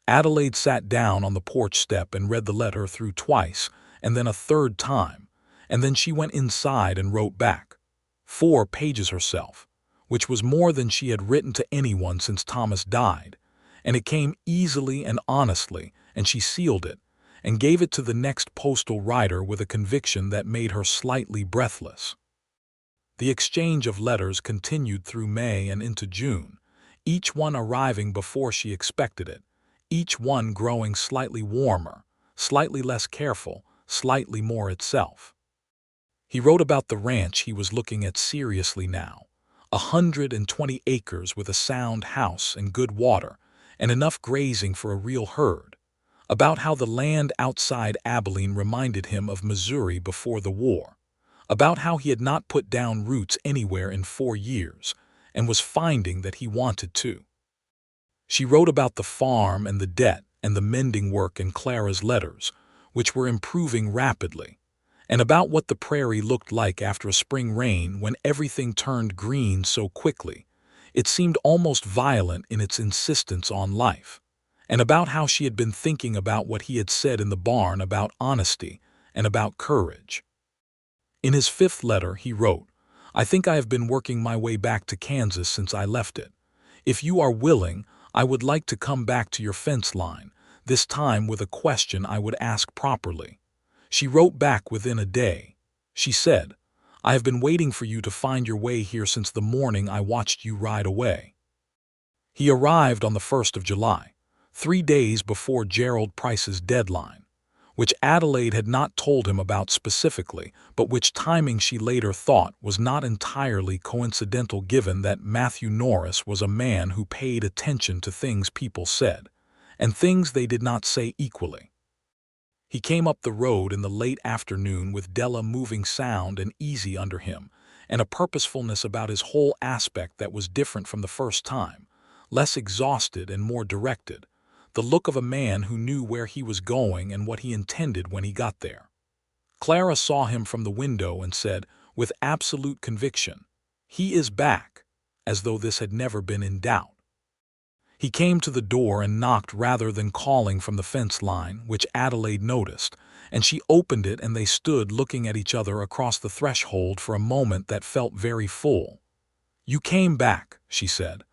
Adelaide sat down on the porch step and read the letter through twice, and then a 3rd time, and then she went inside and wrote back 4 pages herself, which was more than she had written to anyone since Thomas died, and it came easily and honestly, and she sealed it and gave it to the next postal rider with a conviction that made her slightly breathless. The exchange of letters continued through May and into June, each one arriving before she expected it, each one growing slightly warmer, slightly less careful, slightly more itself. He wrote about the ranch he was looking at seriously now, 120 acres with a sound house and good water, and enough grazing for a real herd, about how the land outside Abilene reminded him of Missouri before the war, about how he had not put down roots anywhere in 4 years, and was finding that he wanted to. She wrote about the farm and the debt and the mending work in Clara's letters, which were improving rapidly, and about what the prairie looked like after a spring rain when everything turned green so quickly. It seemed almost violent in its insistence on life, and about how she had been thinking about what he had said in the barn about honesty and about courage. In his 5th letter he wrote, "I think I have been working my way back to Kansas since I left it. If you are willing, I would like to come back to your fence line, this time with a question I would ask properly." She wrote back within a day. She said, "I have been waiting for you to find your way here since the morning I watched you ride away." He arrived on the 1st of July, 3 days before Gerald Price's deadline, which Adelaide had not told him about specifically, but which timing she later thought was not entirely coincidental given that Matthew Norris was a man who paid attention to things people said, and things they did not say equally. He came up the road in the late afternoon with Della moving sound and easy under him, and a purposefulness about his whole aspect that was different from the first time, less exhausted and more directed, the look of a man who knew where he was going and what he intended when he got there. Clara saw him from the window and said, with absolute conviction, "He is back," as though this had never been in doubt. He came to the door and knocked rather than calling from the fence line, which Adelaide noticed, and she opened it and they stood looking at each other across the threshold for a moment that felt very full. "You came back," she said.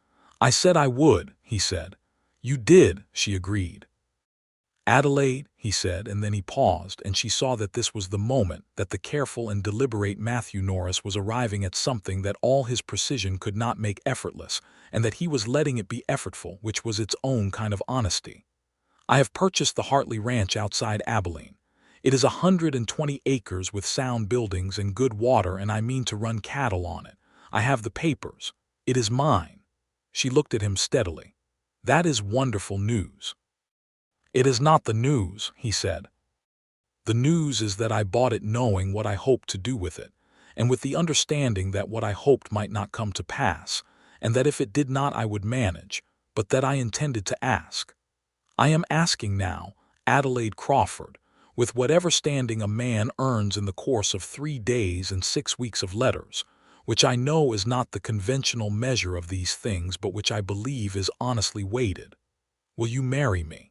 "I said I would," he said. "You did," she agreed. Adelaide, he said, and then he paused, and she saw that this was the moment that the careful and deliberate Matthew Norris was arriving at something that all his precision could not make effortless, and that he was letting it be effortful, which was its own kind of honesty. I have purchased the Hartley Ranch outside Abilene. It is 120 acres with sound buildings and good water, and I mean to run cattle on it. I have the papers. It is mine. She looked at him steadily. That is wonderful news. It is not the news, he said. The news is that I bought it knowing what I hoped to do with it, and with the understanding that what I hoped might not come to pass, and that if it did not I would manage, but that I intended to ask. I am asking now, Adelaide Crawford, with whatever standing a man earns in the course of 3 days and 6 weeks of letters, which I know is not the conventional measure of these things, but which I believe is honestly weighted. Will you marry me?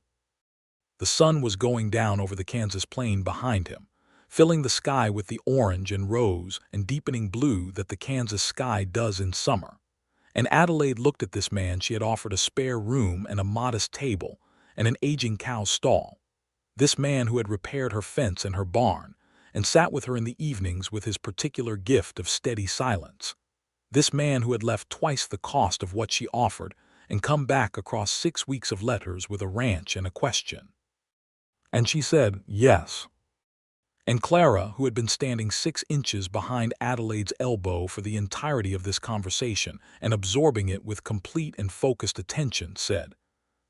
The sun was going down over the Kansas plain behind him, filling the sky with the orange and rose and deepening blue that the Kansas sky does in summer. And Adelaide looked at this man. She had offered a spare room and a modest table and an aging cow stall. This man who had repaired her fence and her barn, and sat with her in the evenings with his particular gift of steady silence. This man who had left twice the cost of what she offered and come back across 6 weeks of letters with a ranch and a question. And she said, yes. And Clara, who had been standing 6 inches behind Adelaide's elbow for the entirety of this conversation and absorbing it with complete and focused attention, said,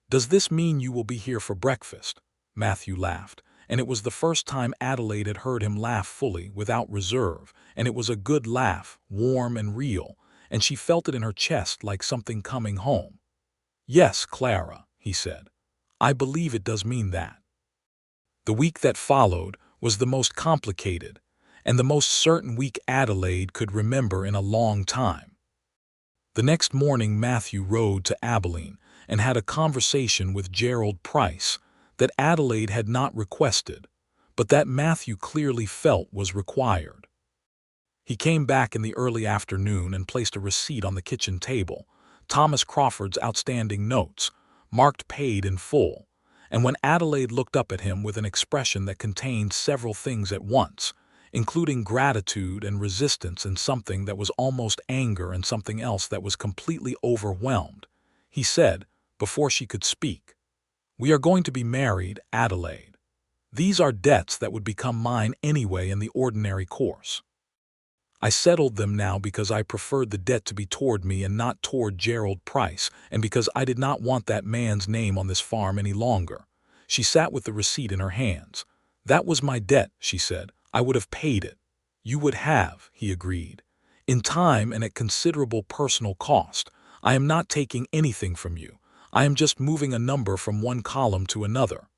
"Does this mean you will be here for breakfast?" Matthew laughed, and it was the first time Adelaide had heard him laugh fully, without reserve, and it was a good laugh, warm and real, and she felt it in her chest like something coming home. "Yes, Clara," he said. "I believe it does mean that." The week that followed was the most complicated and the most certain week Adelaide could remember in a long time. The next morning Matthew rode to Abilene and had a conversation with Gerald Price that Adelaide had not requested, but that Matthew clearly felt was required. He came back in the early afternoon and placed a receipt on the kitchen table, Thomas Crawford's outstanding notes, marked paid in full, and when Adelaide looked up at him with an expression that contained several things at once, including gratitude and resistance and something that was almost anger and something else that was completely overwhelmed, he said, before she could speak, "We are going to be married, Adelaide. These are debts that would become mine anyway in the ordinary course. I settled them now because I preferred the debt to be toward me and not toward Gerald Price, and because I did not want that man's name on this farm any longer." She sat with the receipt in her hands. "That was my debt," she said. "I would have paid it." "You would have," he agreed. "In time and at considerable personal cost. I am not taking anything from you. I am just moving a number from one column to another."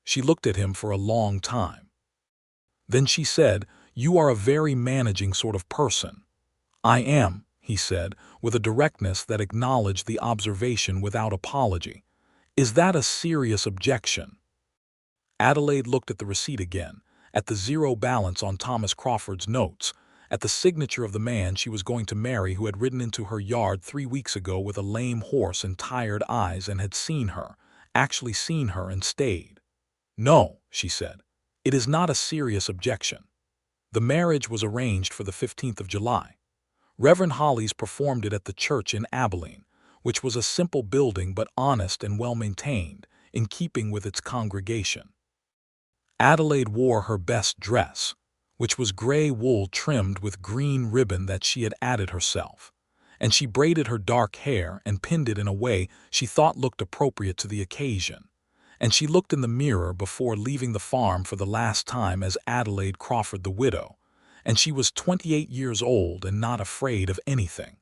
She looked at him for a long time. Then she said, "You are a very managing sort of person." "I am," he said, with a directness that acknowledged the observation without apology. "Is that a serious objection?" Adelaide looked at the receipt again, at the zero balance on Thomas Crawford's notes, at the signature of the man she was going to marry who had ridden into her yard 3 weeks ago with a lame horse and tired eyes and had seen her, actually seen her and stayed. "No," she said, "it is not a serious objection. The marriage was arranged for the 15th of July. Reverend Hollies performed it at the church in Abilene, which was a simple building but honest and well-maintained, in keeping with its congregation. Adelaide wore her best dress, which was gray wool trimmed with green ribbon that she had added herself, and she braided her dark hair and pinned it in a way she thought looked appropriate to the occasion, and she looked in the mirror before leaving the farm for the last time as Adelaide Crawford the widow, and she was 28 years old and not afraid of anything.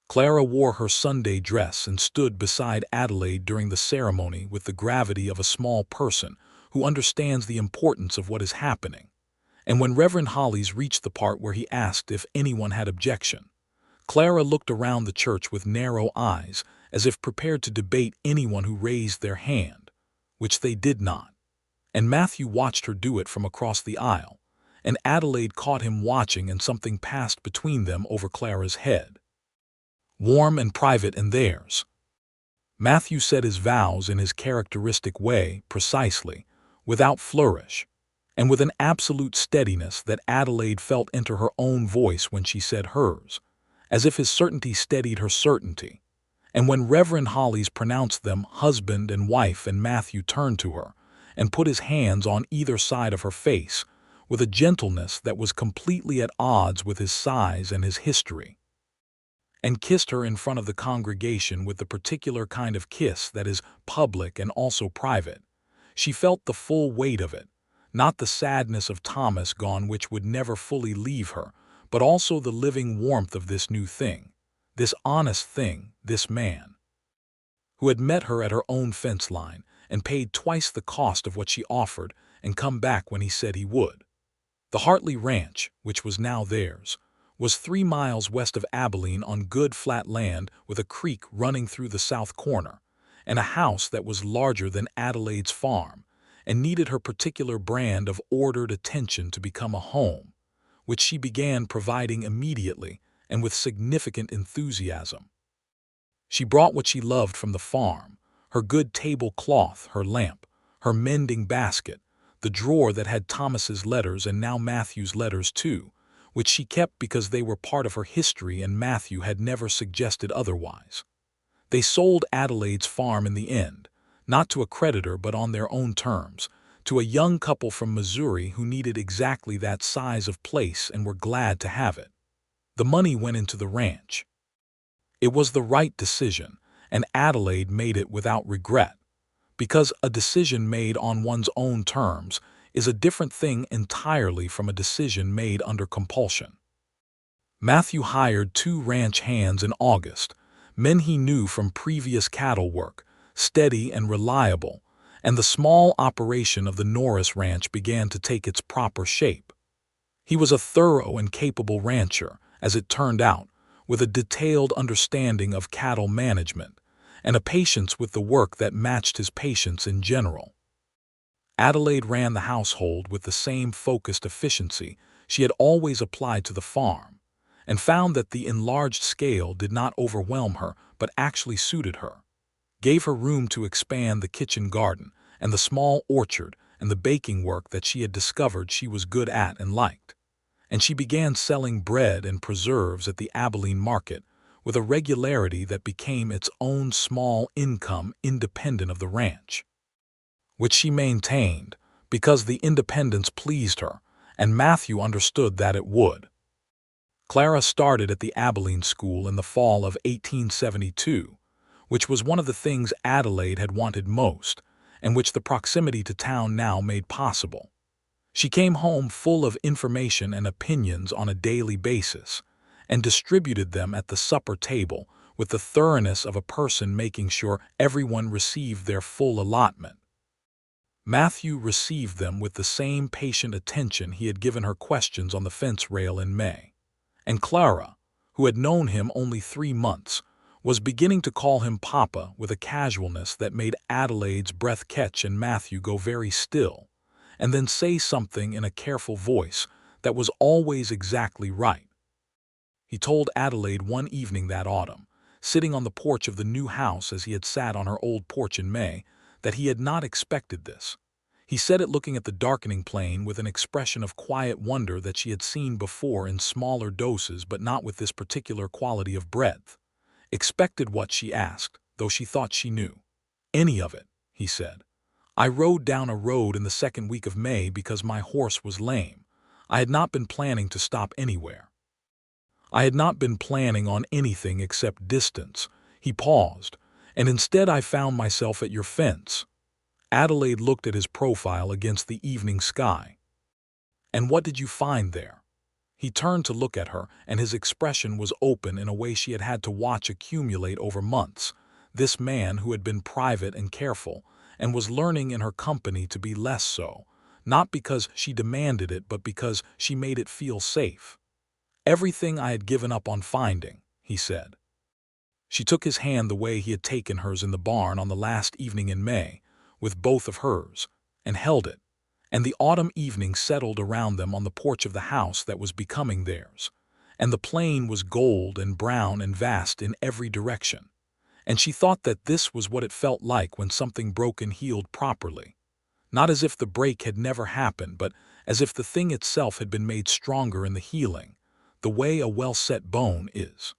Clara wore her Sunday dress and stood beside Adelaide during the ceremony with the gravity of a small person who understands the importance of what is happening. And when Reverend Hollies reached the part where he asked if anyone had objection, Clara looked around the church with narrow eyes as if prepared to debate anyone who raised their hand, which they did not. And Matthew watched her do it from across the aisle, and Adelaide caught him watching, and something passed between them over Clara's head. Warm and private in theirs. Matthew said his vows in his characteristic way, precisely, without flourish, and with an absolute steadiness that Adelaide felt enter her own voice when she said hers, as if his certainty steadied her certainty. And when Reverend Hollis pronounced them husband and wife, and Matthew turned to her and put his hands on either side of her face with a gentleness that was completely at odds with his size and his history, and kissed her in front of the congregation with the particular kind of kiss that is public and also private, she felt the full weight of it, not the sadness of Thomas gone which would never fully leave her, but also the living warmth of this new thing, this honest thing, this man, who had met her at her own fence line and paid twice the cost of what she offered and come back when he said he would. The Hartley Ranch, which was now theirs, was 3 miles west of Abilene on good flat land with a creek running through the south corner, and a house that was larger than Adelaide's farm and needed her particular brand of ordered attention to become a home, which she began providing immediately and with significant enthusiasm. She brought what she loved from the farm, her good tablecloth, her lamp, her mending basket, the drawer that had Thomas's letters and now Matthew's letters too, which she kept because they were part of her history and Matthew had never suggested otherwise. They sold Adelaide's farm in the end, not to a creditor but on their own terms, to a young couple from Missouri who needed exactly that size of place and were glad to have it. The money went into the ranch. It was the right decision, and Adelaide made it without regret, because a decision made on one's own terms is a different thing entirely from a decision made under compulsion. Matthew hired 2 ranch hands in August, men he knew from previous cattle work, steady and reliable, and the small operation of the Norris Ranch began to take its proper shape. He was a thorough and capable rancher, as it turned out, with a detailed understanding of cattle management, and a patience with the work that matched his patience in general. Adelaide ran the household with the same focused efficiency she had always applied to the farm, and found that the enlarged scale did not overwhelm her but actually suited her, gave her room to expand the kitchen garden and the small orchard and the baking work that she had discovered she was good at and liked, and she began selling bread and preserves at the Abilene market with a regularity that became its own small income independent of the ranch, which she maintained because the independence pleased her, and Matthew understood that it would. Clara started at the Abilene School in the fall of 1872, which was one of the things Adelaide had wanted most, and which the proximity to town now made possible. She came home full of information and opinions on a daily basis, and distributed them at the supper table with the thoroughness of a person making sure everyone received their full allotment. Matthew received them with the same patient attention he had given her questions on the fence rail in May, and Clara, who had known him only 3 months, was beginning to call him Papa with a casualness that made Adelaide's breath catch and Matthew go very still, and then say something in a careful voice that was always exactly right. He told Adelaide one evening that autumn, sitting on the porch of the new house as he had sat on her old porch in May, that he had not expected this. He said it looking at the darkening plain with an expression of quiet wonder that she had seen before in smaller doses but not with this particular quality of breadth. Expected what, she asked, though she thought she knew. Any of it, he said. I rode down a road in the 2nd week of May because my horse was lame. I had not been planning to stop anywhere. I had not been planning on anything except distance. He paused, and instead I found myself at your fence. Adelaide looked at his profile against the evening sky. And what did you find there? He turned to look at her, and his expression was open in a way she had had to watch accumulate over months. This man who had been private and careful, and was learning in her company to be less so, not because she demanded it but because she made it feel safe. Everything I had given up on finding, he said. She took his hand the way he had taken hers in the barn on the last evening in May, with both of hers, and held it, and the autumn evening settled around them on the porch of the house that was becoming theirs, and the plain was gold and brown and vast in every direction, and she thought that this was what it felt like when something broke and healed properly. Not as if the break had never happened, but as if the thing itself had been made stronger in the healing, the way a well-set bone is.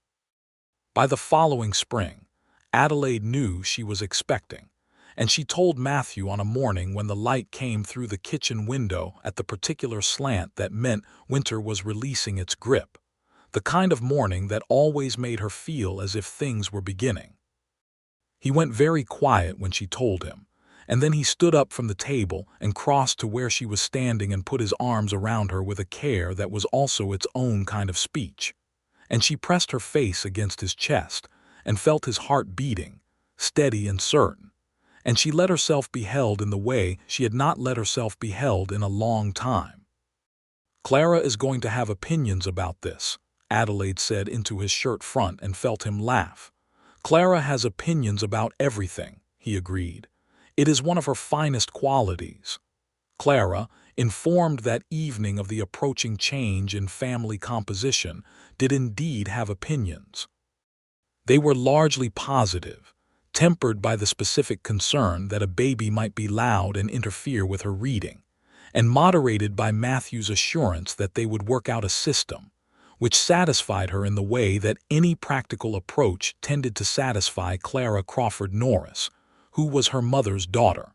By the following spring, Adelaide knew she was expecting, and she told Matthew on a morning when the light came through the kitchen window at the particular slant that meant winter was releasing its grip, the kind of morning that always made her feel as if things were beginning. He went very quiet when she told him, and then he stood up from the table and crossed to where she was standing and put his arms around her with a care that was also its own kind of speech. And she pressed her face against his chest and felt his heart beating, steady and certain. And she let herself be held in the way she had not let herself be held in a long time. "Clara is going to have opinions about this," Adelaide said into his shirt front and felt him laugh. "Clara has opinions about everything," he agreed. "It is one of her finest qualities." Clara, informed that evening of the approaching change in family composition, did indeed have opinions. They were largely positive, tempered by the specific concern that a baby might be loud and interfere with her reading, and moderated by Matthew's assurance that they would work out a system, which satisfied her in the way that any practical approach tended to satisfy Clara Crawford Norris, who was her mother's daughter.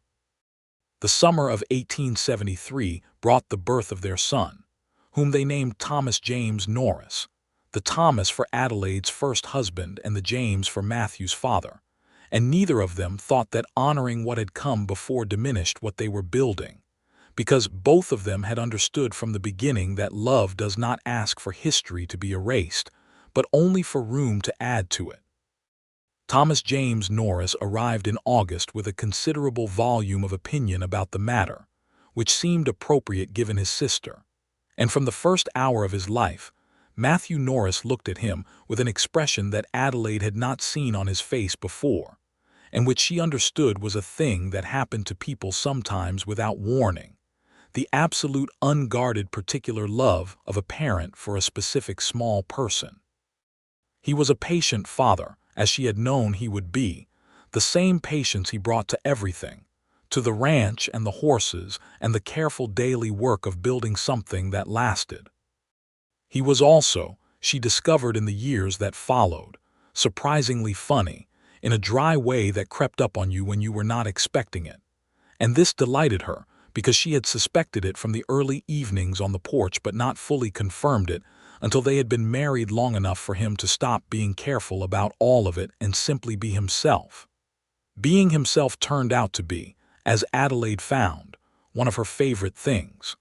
The summer of 1873 brought the birth of their son, whom they named Thomas James Norris, the Thomas for Adelaide's first husband and the James for Matthew's father, and neither of them thought that honoring what had come before diminished what they were building, because both of them had understood from the beginning that love does not ask for history to be erased, but only for room to add to it. Thomas James Norris arrived in August with a considerable volume of opinion about the matter, which seemed appropriate given his sister. And from the first hour of his life, Matthew Norris looked at him with an expression that Adelaide had not seen on his face before, and which she understood was a thing that happened to people sometimes without warning, the absolute unguarded particular love of a parent for a specific small person. He was a patient father, as she had known he would be, the same patience he brought to everything, to the ranch and the horses and the careful daily work of building something that lasted. He was also, she discovered in the years that followed, surprisingly funny, in a dry way that crept up on you when you were not expecting it. And this delighted her, because she had suspected it from the early evenings on the porch but not fully confirmed it until they had been married long enough for him to stop being careful about all of it and simply be himself. Being himself turned out to be, as Adelaide found, one of her favorite things.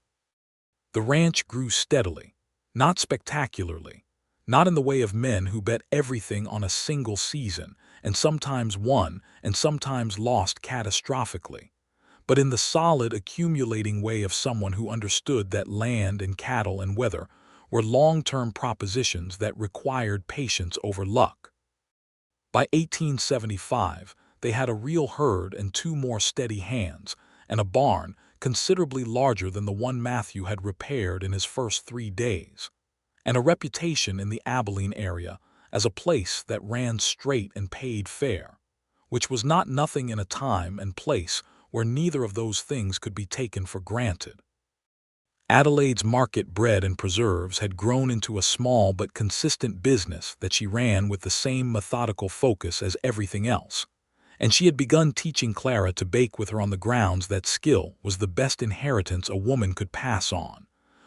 The ranch grew steadily, not spectacularly, not in the way of men who bet everything on a single season and sometimes won and sometimes lost catastrophically, but in the solid accumulating way of someone who understood that land and cattle and weather were long-term propositions that required patience over luck. By 1875, they had a real herd and 2 more steady hands, and a barn considerably larger than the one Matthew had repaired in his first 3 days, and a reputation in the Abilene area as a place that ran straight and paid fair, which was not nothing in a time and place where neither of those things could be taken for granted. Adelaide's market bread and preserves had grown into a small but consistent business that she ran with the same methodical focus as everything else, and she had begun teaching Clara to bake with her on the grounds that skill was the best inheritance a woman could pass on,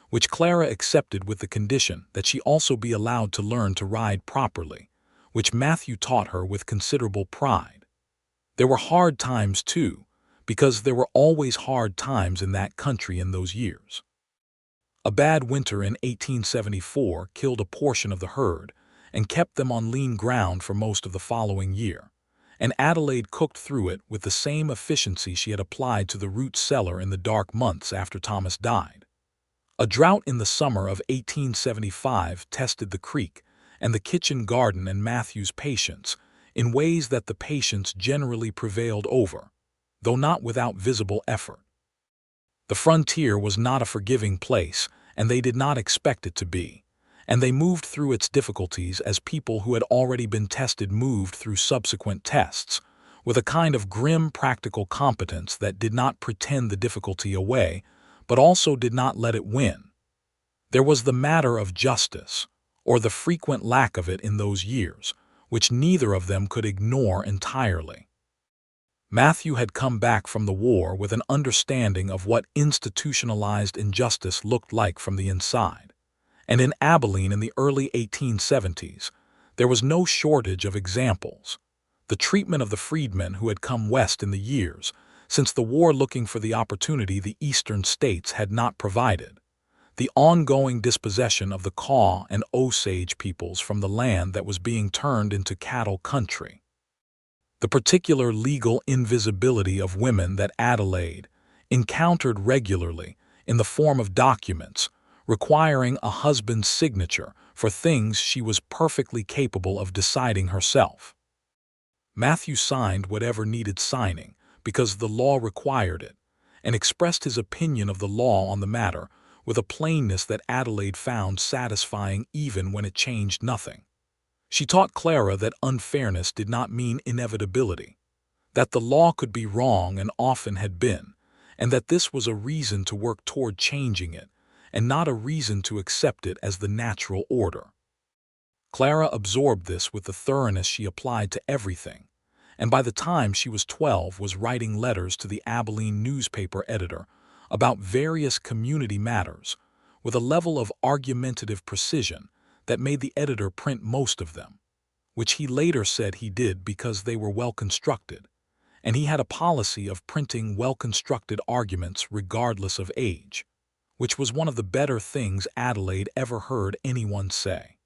which Clara accepted with the condition that she also be allowed to learn to ride properly, which Matthew taught her with considerable pride. There were hard times, too, because there were always hard times in that country in those years. A bad winter in 1874 killed a portion of the herd and kept them on lean ground for most of the following year, and Adelaide cooked through it with the same efficiency she had applied to the root cellar in the dark months after Thomas died. A drought in the summer of 1875 tested the creek and the kitchen garden and Matthew's patience in ways that the patience generally prevailed over, though not without visible effort. The frontier was not a forgiving place, and they did not expect it to be, and they moved through its difficulties as people who had already been tested moved through subsequent tests, with a kind of grim practical competence that did not pretend the difficulty away, but also did not let it win. There was the matter of justice, or the frequent lack of it in those years, which neither of them could ignore entirely. Matthew had come back from the war with an understanding of what institutionalized injustice looked like from the inside, and in Abilene in the early 1870s, there was no shortage of examples. The treatment of the freedmen who had come west in the years since the war, looking for the opportunity the eastern states had not provided, the ongoing dispossession of the Kaw and Osage peoples from the land that was being turned into cattle country, the particular legal invisibility of women that Adelaide encountered regularly in the form of documents requiring a husband's signature for things she was perfectly capable of deciding herself. Matthew signed whatever needed signing because the law required it, and expressed his opinion of the law on the matter with a plainness that Adelaide found satisfying even when it changed nothing. She taught Clara that unfairness did not mean inevitability, that the law could be wrong and often had been, and that this was a reason to work toward changing it, and not a reason to accept it as the natural order. Clara absorbed this with the thoroughness she applied to everything, and by the time she was 12 was writing letters to the Abilene newspaper editor about various community matters with a level of argumentative precision that made the editor print most of them, which he later said he did because they were well constructed, and he had a policy of printing well-constructed arguments regardless of age, which was one of the better things Adelaide ever heard anyone say.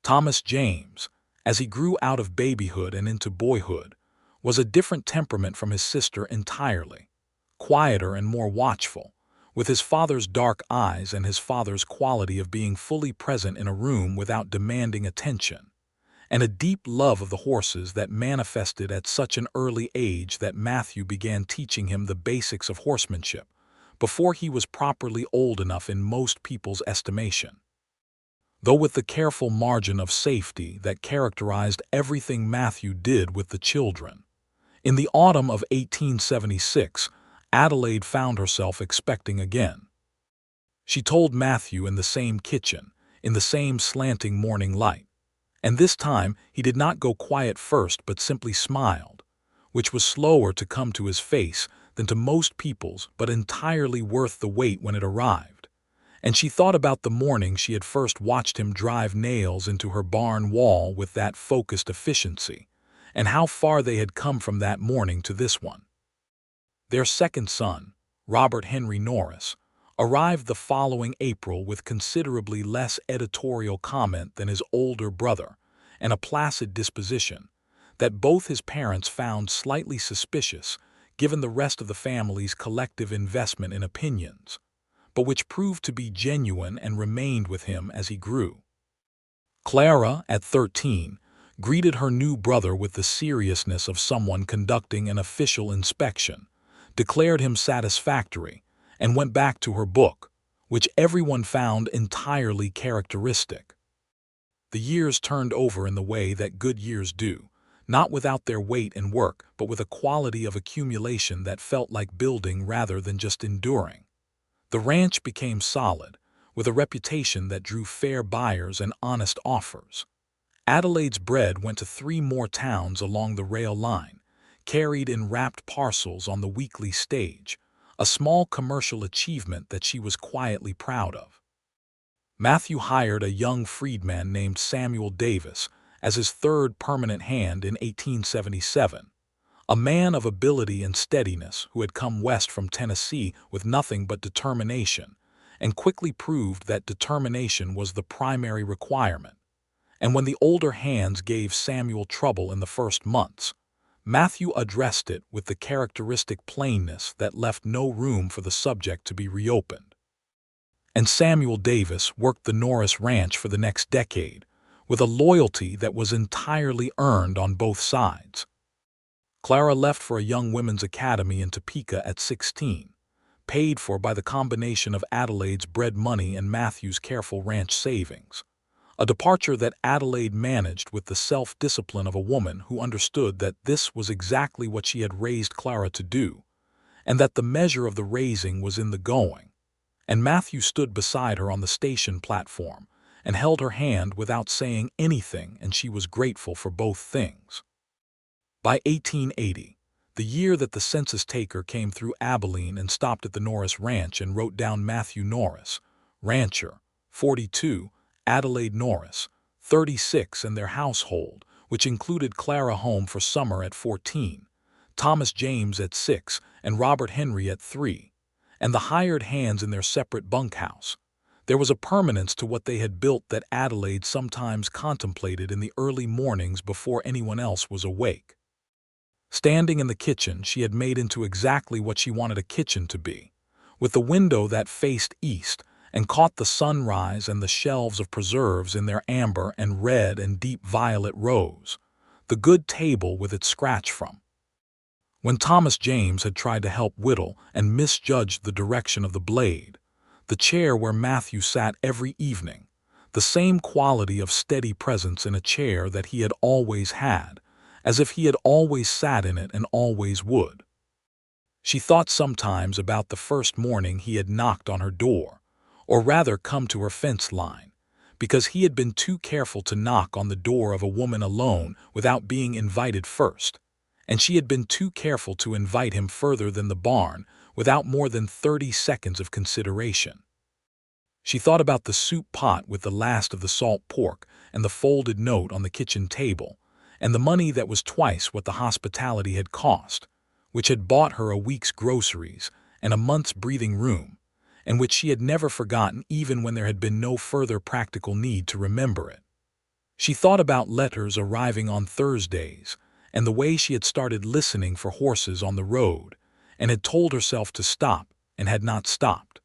Thomas James, as he grew out of babyhood and into boyhood, was a different temperament from his sister entirely, quieter and more watchful, with his father's dark eyes and his father's quality of being fully present in a room without demanding attention, and a deep love of the horses that manifested at such an early age that Matthew began teaching him the basics of horsemanship before he was properly old enough in most people's estimation. Though with the careful margin of safety that characterized everything Matthew did with the children. In the autumn of 1876, Adelaide found herself expecting again. She told Matthew in the same kitchen, in the same slanting morning light, and this time he did not go quiet first but simply smiled, which was slower to come to his face than to most people's but entirely worth the wait when it arrived, and she thought about the morning she had first watched him drive nails into her barn wall with that focused efficiency, and how far they had come from that morning to this one. Their second son, Robert Henry Norris, arrived the following April with considerably less editorial comment than his older brother, and a placid disposition that both his parents found slightly suspicious given the rest of the family's collective investment in opinions, but which proved to be genuine and remained with him as he grew. Clara, at 13, greeted her new brother with the seriousness of someone conducting an official inspection, declared him satisfactory, and went back to her book, which everyone found entirely characteristic. The years turned over in the way that good years do, not without their weight and work, but with a quality of accumulation that felt like building rather than just enduring. The ranch became solid, with a reputation that drew fair buyers and honest offers. Adelaide's bread went to 3 more towns along the rail line, carried in wrapped parcels on the weekly stage, a small commercial achievement that she was quietly proud of. Matthew hired a young freedman named Samuel Davis as his third permanent hand in 1877, a man of ability and steadiness who had come west from Tennessee with nothing but determination, and quickly proved that determination was the primary requirement. And when the older hands gave Samuel trouble in the first months, Matthew addressed it with the characteristic plainness that left no room for the subject to be reopened. And Samuel Davis worked the Norris Ranch for the next decade, with a loyalty that was entirely earned on both sides. Clara left for a young women's academy in Topeka at 16, paid for by the combination of Adelaide's bread money and Matthew's careful ranch savings. A departure that Adelaide managed with the self-discipline of a woman who understood that this was exactly what she had raised Clara to do, and that the measure of the raising was in the going. And Matthew stood beside her on the station platform and held her hand without saying anything, and she was grateful for both things. By 1880, the year that the census taker came through Abilene and stopped at the Norris Ranch and wrote down Matthew Norris, rancher, 42, Adelaide Norris, 36, and their household, which included Clara home for summer at 14, Thomas James at 6, and Robert Henry at 3, and the hired hands in their separate bunkhouse. There was a permanence to what they had built that Adelaide sometimes contemplated in the early mornings before anyone else was awake. Standing in the kitchen, she had made into exactly what she wanted a kitchen to be, with the window that faced east and caught the sunrise and the shelves of preserves in their amber and red and deep violet rows, the good table with its scratch from. When Thomas James had tried to help whittle and misjudged the direction of the blade, the chair where Matthew sat every evening, the same quality of steady presence in a chair that he had always had, as if he had always sat in it and always would. She thought sometimes about the first morning he had knocked on her door, or rather come to her fence line, because he had been too careful to knock on the door of a woman alone without being invited first, and she had been too careful to invite him further than the barn without more than 30 seconds of consideration. She thought about the soup pot with the last of the salt pork and the folded note on the kitchen table, and the money that was twice what the hospitality had cost, which had bought her a week's groceries and a month's breathing room, and which she had never forgotten even when there had been no further practical need to remember it. She thought about letters arriving on Thursdays, and the way she had started listening for horses on the road, and had told herself to stop and had not stopped.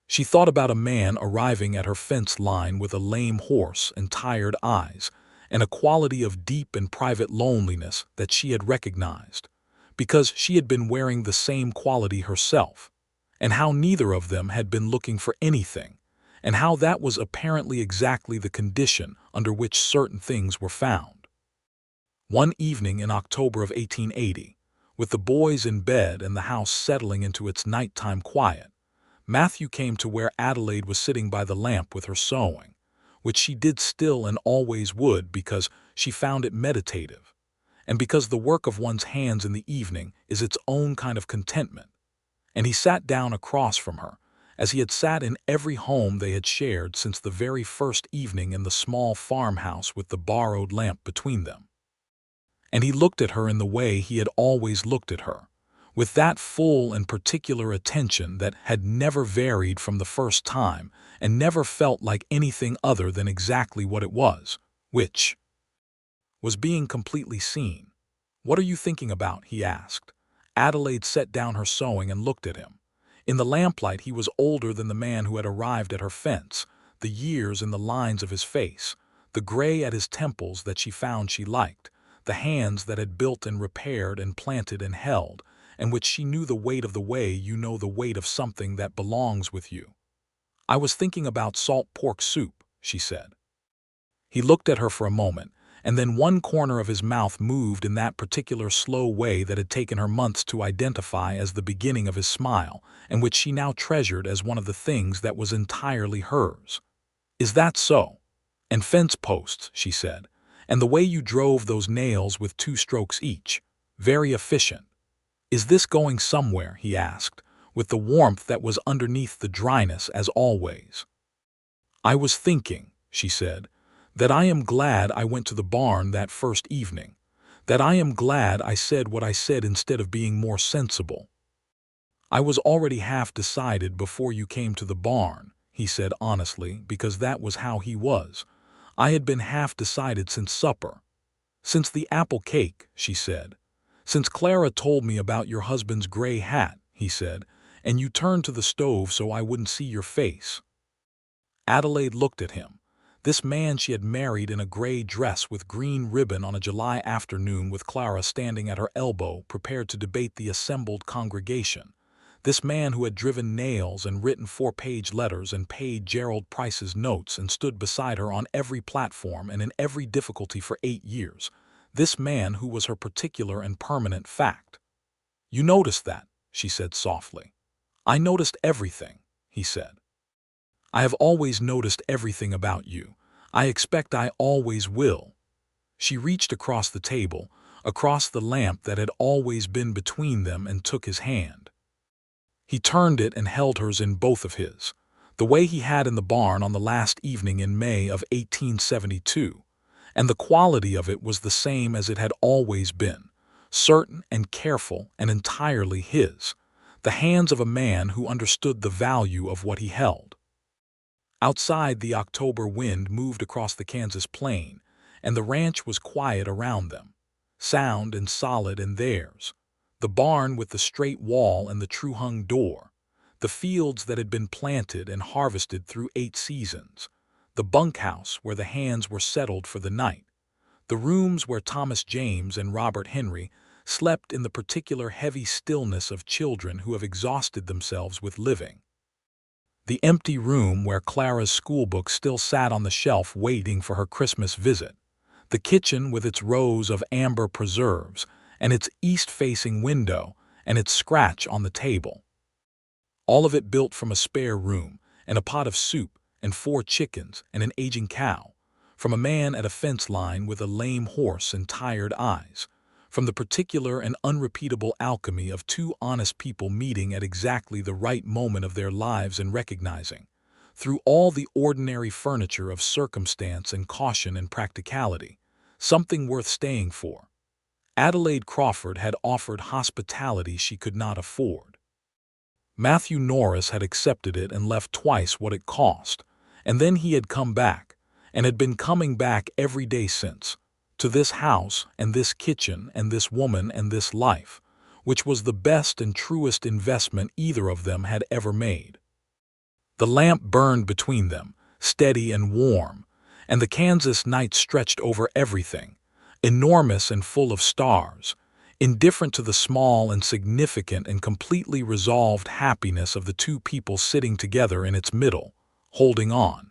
She thought about a man arriving at her fence line with a lame horse and tired eyes, and a quality of deep and private loneliness that she had recognized, because she had been wearing the same quality herself, and how neither of them had been looking for anything, and how that was apparently exactly the condition under which certain things were found. One evening in October of 1880, with the boys in bed and the house settling into its nighttime quiet, Matthew came to where Adelaide was sitting by the lamp with her sewing, which she did still and always would because she found it meditative, and because the work of one's hands in the evening is its own kind of contentment. And he sat down across from her, as he had sat in every home they had shared since the very first evening in the small farmhouse with the borrowed lamp between them. And he looked at her in the way he had always looked at her, with that full and particular attention that had never varied from the first time and never felt like anything other than exactly what it was, which was being completely seen. "What are you thinking about?" he asked. Adelaide set down her sewing and looked at him. In the lamplight he was older than the man who had arrived at her fence, the years in the lines of his face, the gray at his temples that she found she liked, the hands that had built and repaired and planted and held, and which she knew the weight of the way you know the weight of something that belongs with you. "I was thinking about salt pork soup," she said. He looked at her for a moment, and then one corner of his mouth moved in that particular slow way that had taken her months to identify as the beginning of his smile, and which she now treasured as one of the things that was entirely hers. "Is that so? And fence posts," she said, "and the way you drove those nails with 2 strokes each. Very efficient. Is this going somewhere?" he asked, with the warmth that was underneath the dryness as always. "I was thinking," she said, "that I am glad I went to the barn that first evening, that I am glad I said what I said instead of being more sensible." "I was already half decided before you came to the barn," he said honestly, because that was how he was. "I had been half decided since supper. Since the apple cake," she said. "Since Clara told me about your husband's gray hat," he said, "and you turned to the stove so I wouldn't see your face." Adelaide looked at him. This man she had married in a gray dress with green ribbon on a July afternoon with Clara standing at her elbow prepared to debate the assembled congregation. This man who had driven nails and written 4-page letters and paid Gerald Price's notes and stood beside her on every platform and in every difficulty for 8 years. This man who was her particular and permanent fact. "You noticed that," she said softly. "I noticed everything," he said. "I have always noticed everything about you. I expect I always will." She reached across the table, across the lamp that had always been between them, and took his hand. He turned it and held hers in both of his, the way he had in the barn on the last evening in May of 1872, and the quality of it was the same as it had always been, certain and careful and entirely his, the hands of a man who understood the value of what he held. Outside, the October wind moved across the Kansas plain, and the ranch was quiet around them, sound and solid in theirs. The barn with the straight wall and the true-hung door, the fields that had been planted and harvested through 8 seasons, the bunkhouse where the hands were settled for the night, the rooms where Thomas James and Robert Henry slept in the particular heavy stillness of children who have exhausted themselves with living. The empty room where Clara's schoolbook still sat on the shelf waiting for her Christmas visit, the kitchen with its rows of amber preserves and its east-facing window and its scratch on the table. All of it built from a spare room and a pot of soup and 4 chickens and an aging cow, from a man at a fence line with a lame horse and tired eyes, from the particular and unrepeatable alchemy of 2 honest people meeting at exactly the right moment of their lives and recognizing, through all the ordinary furniture of circumstance and caution and practicality, something worth staying for. Adelaide Crawford had offered hospitality she could not afford. Matthew Norris had accepted it and left twice what it cost, and then he had come back, and had been coming back every day since, to this house and this kitchen and this woman and this life, which was the best and truest investment either of them had ever made. The lamp burned between them, steady and warm, and the Kansas night stretched over everything, enormous and full of stars, indifferent to the small and significant and completely resolved happiness of the 2 people sitting together in its middle, holding on.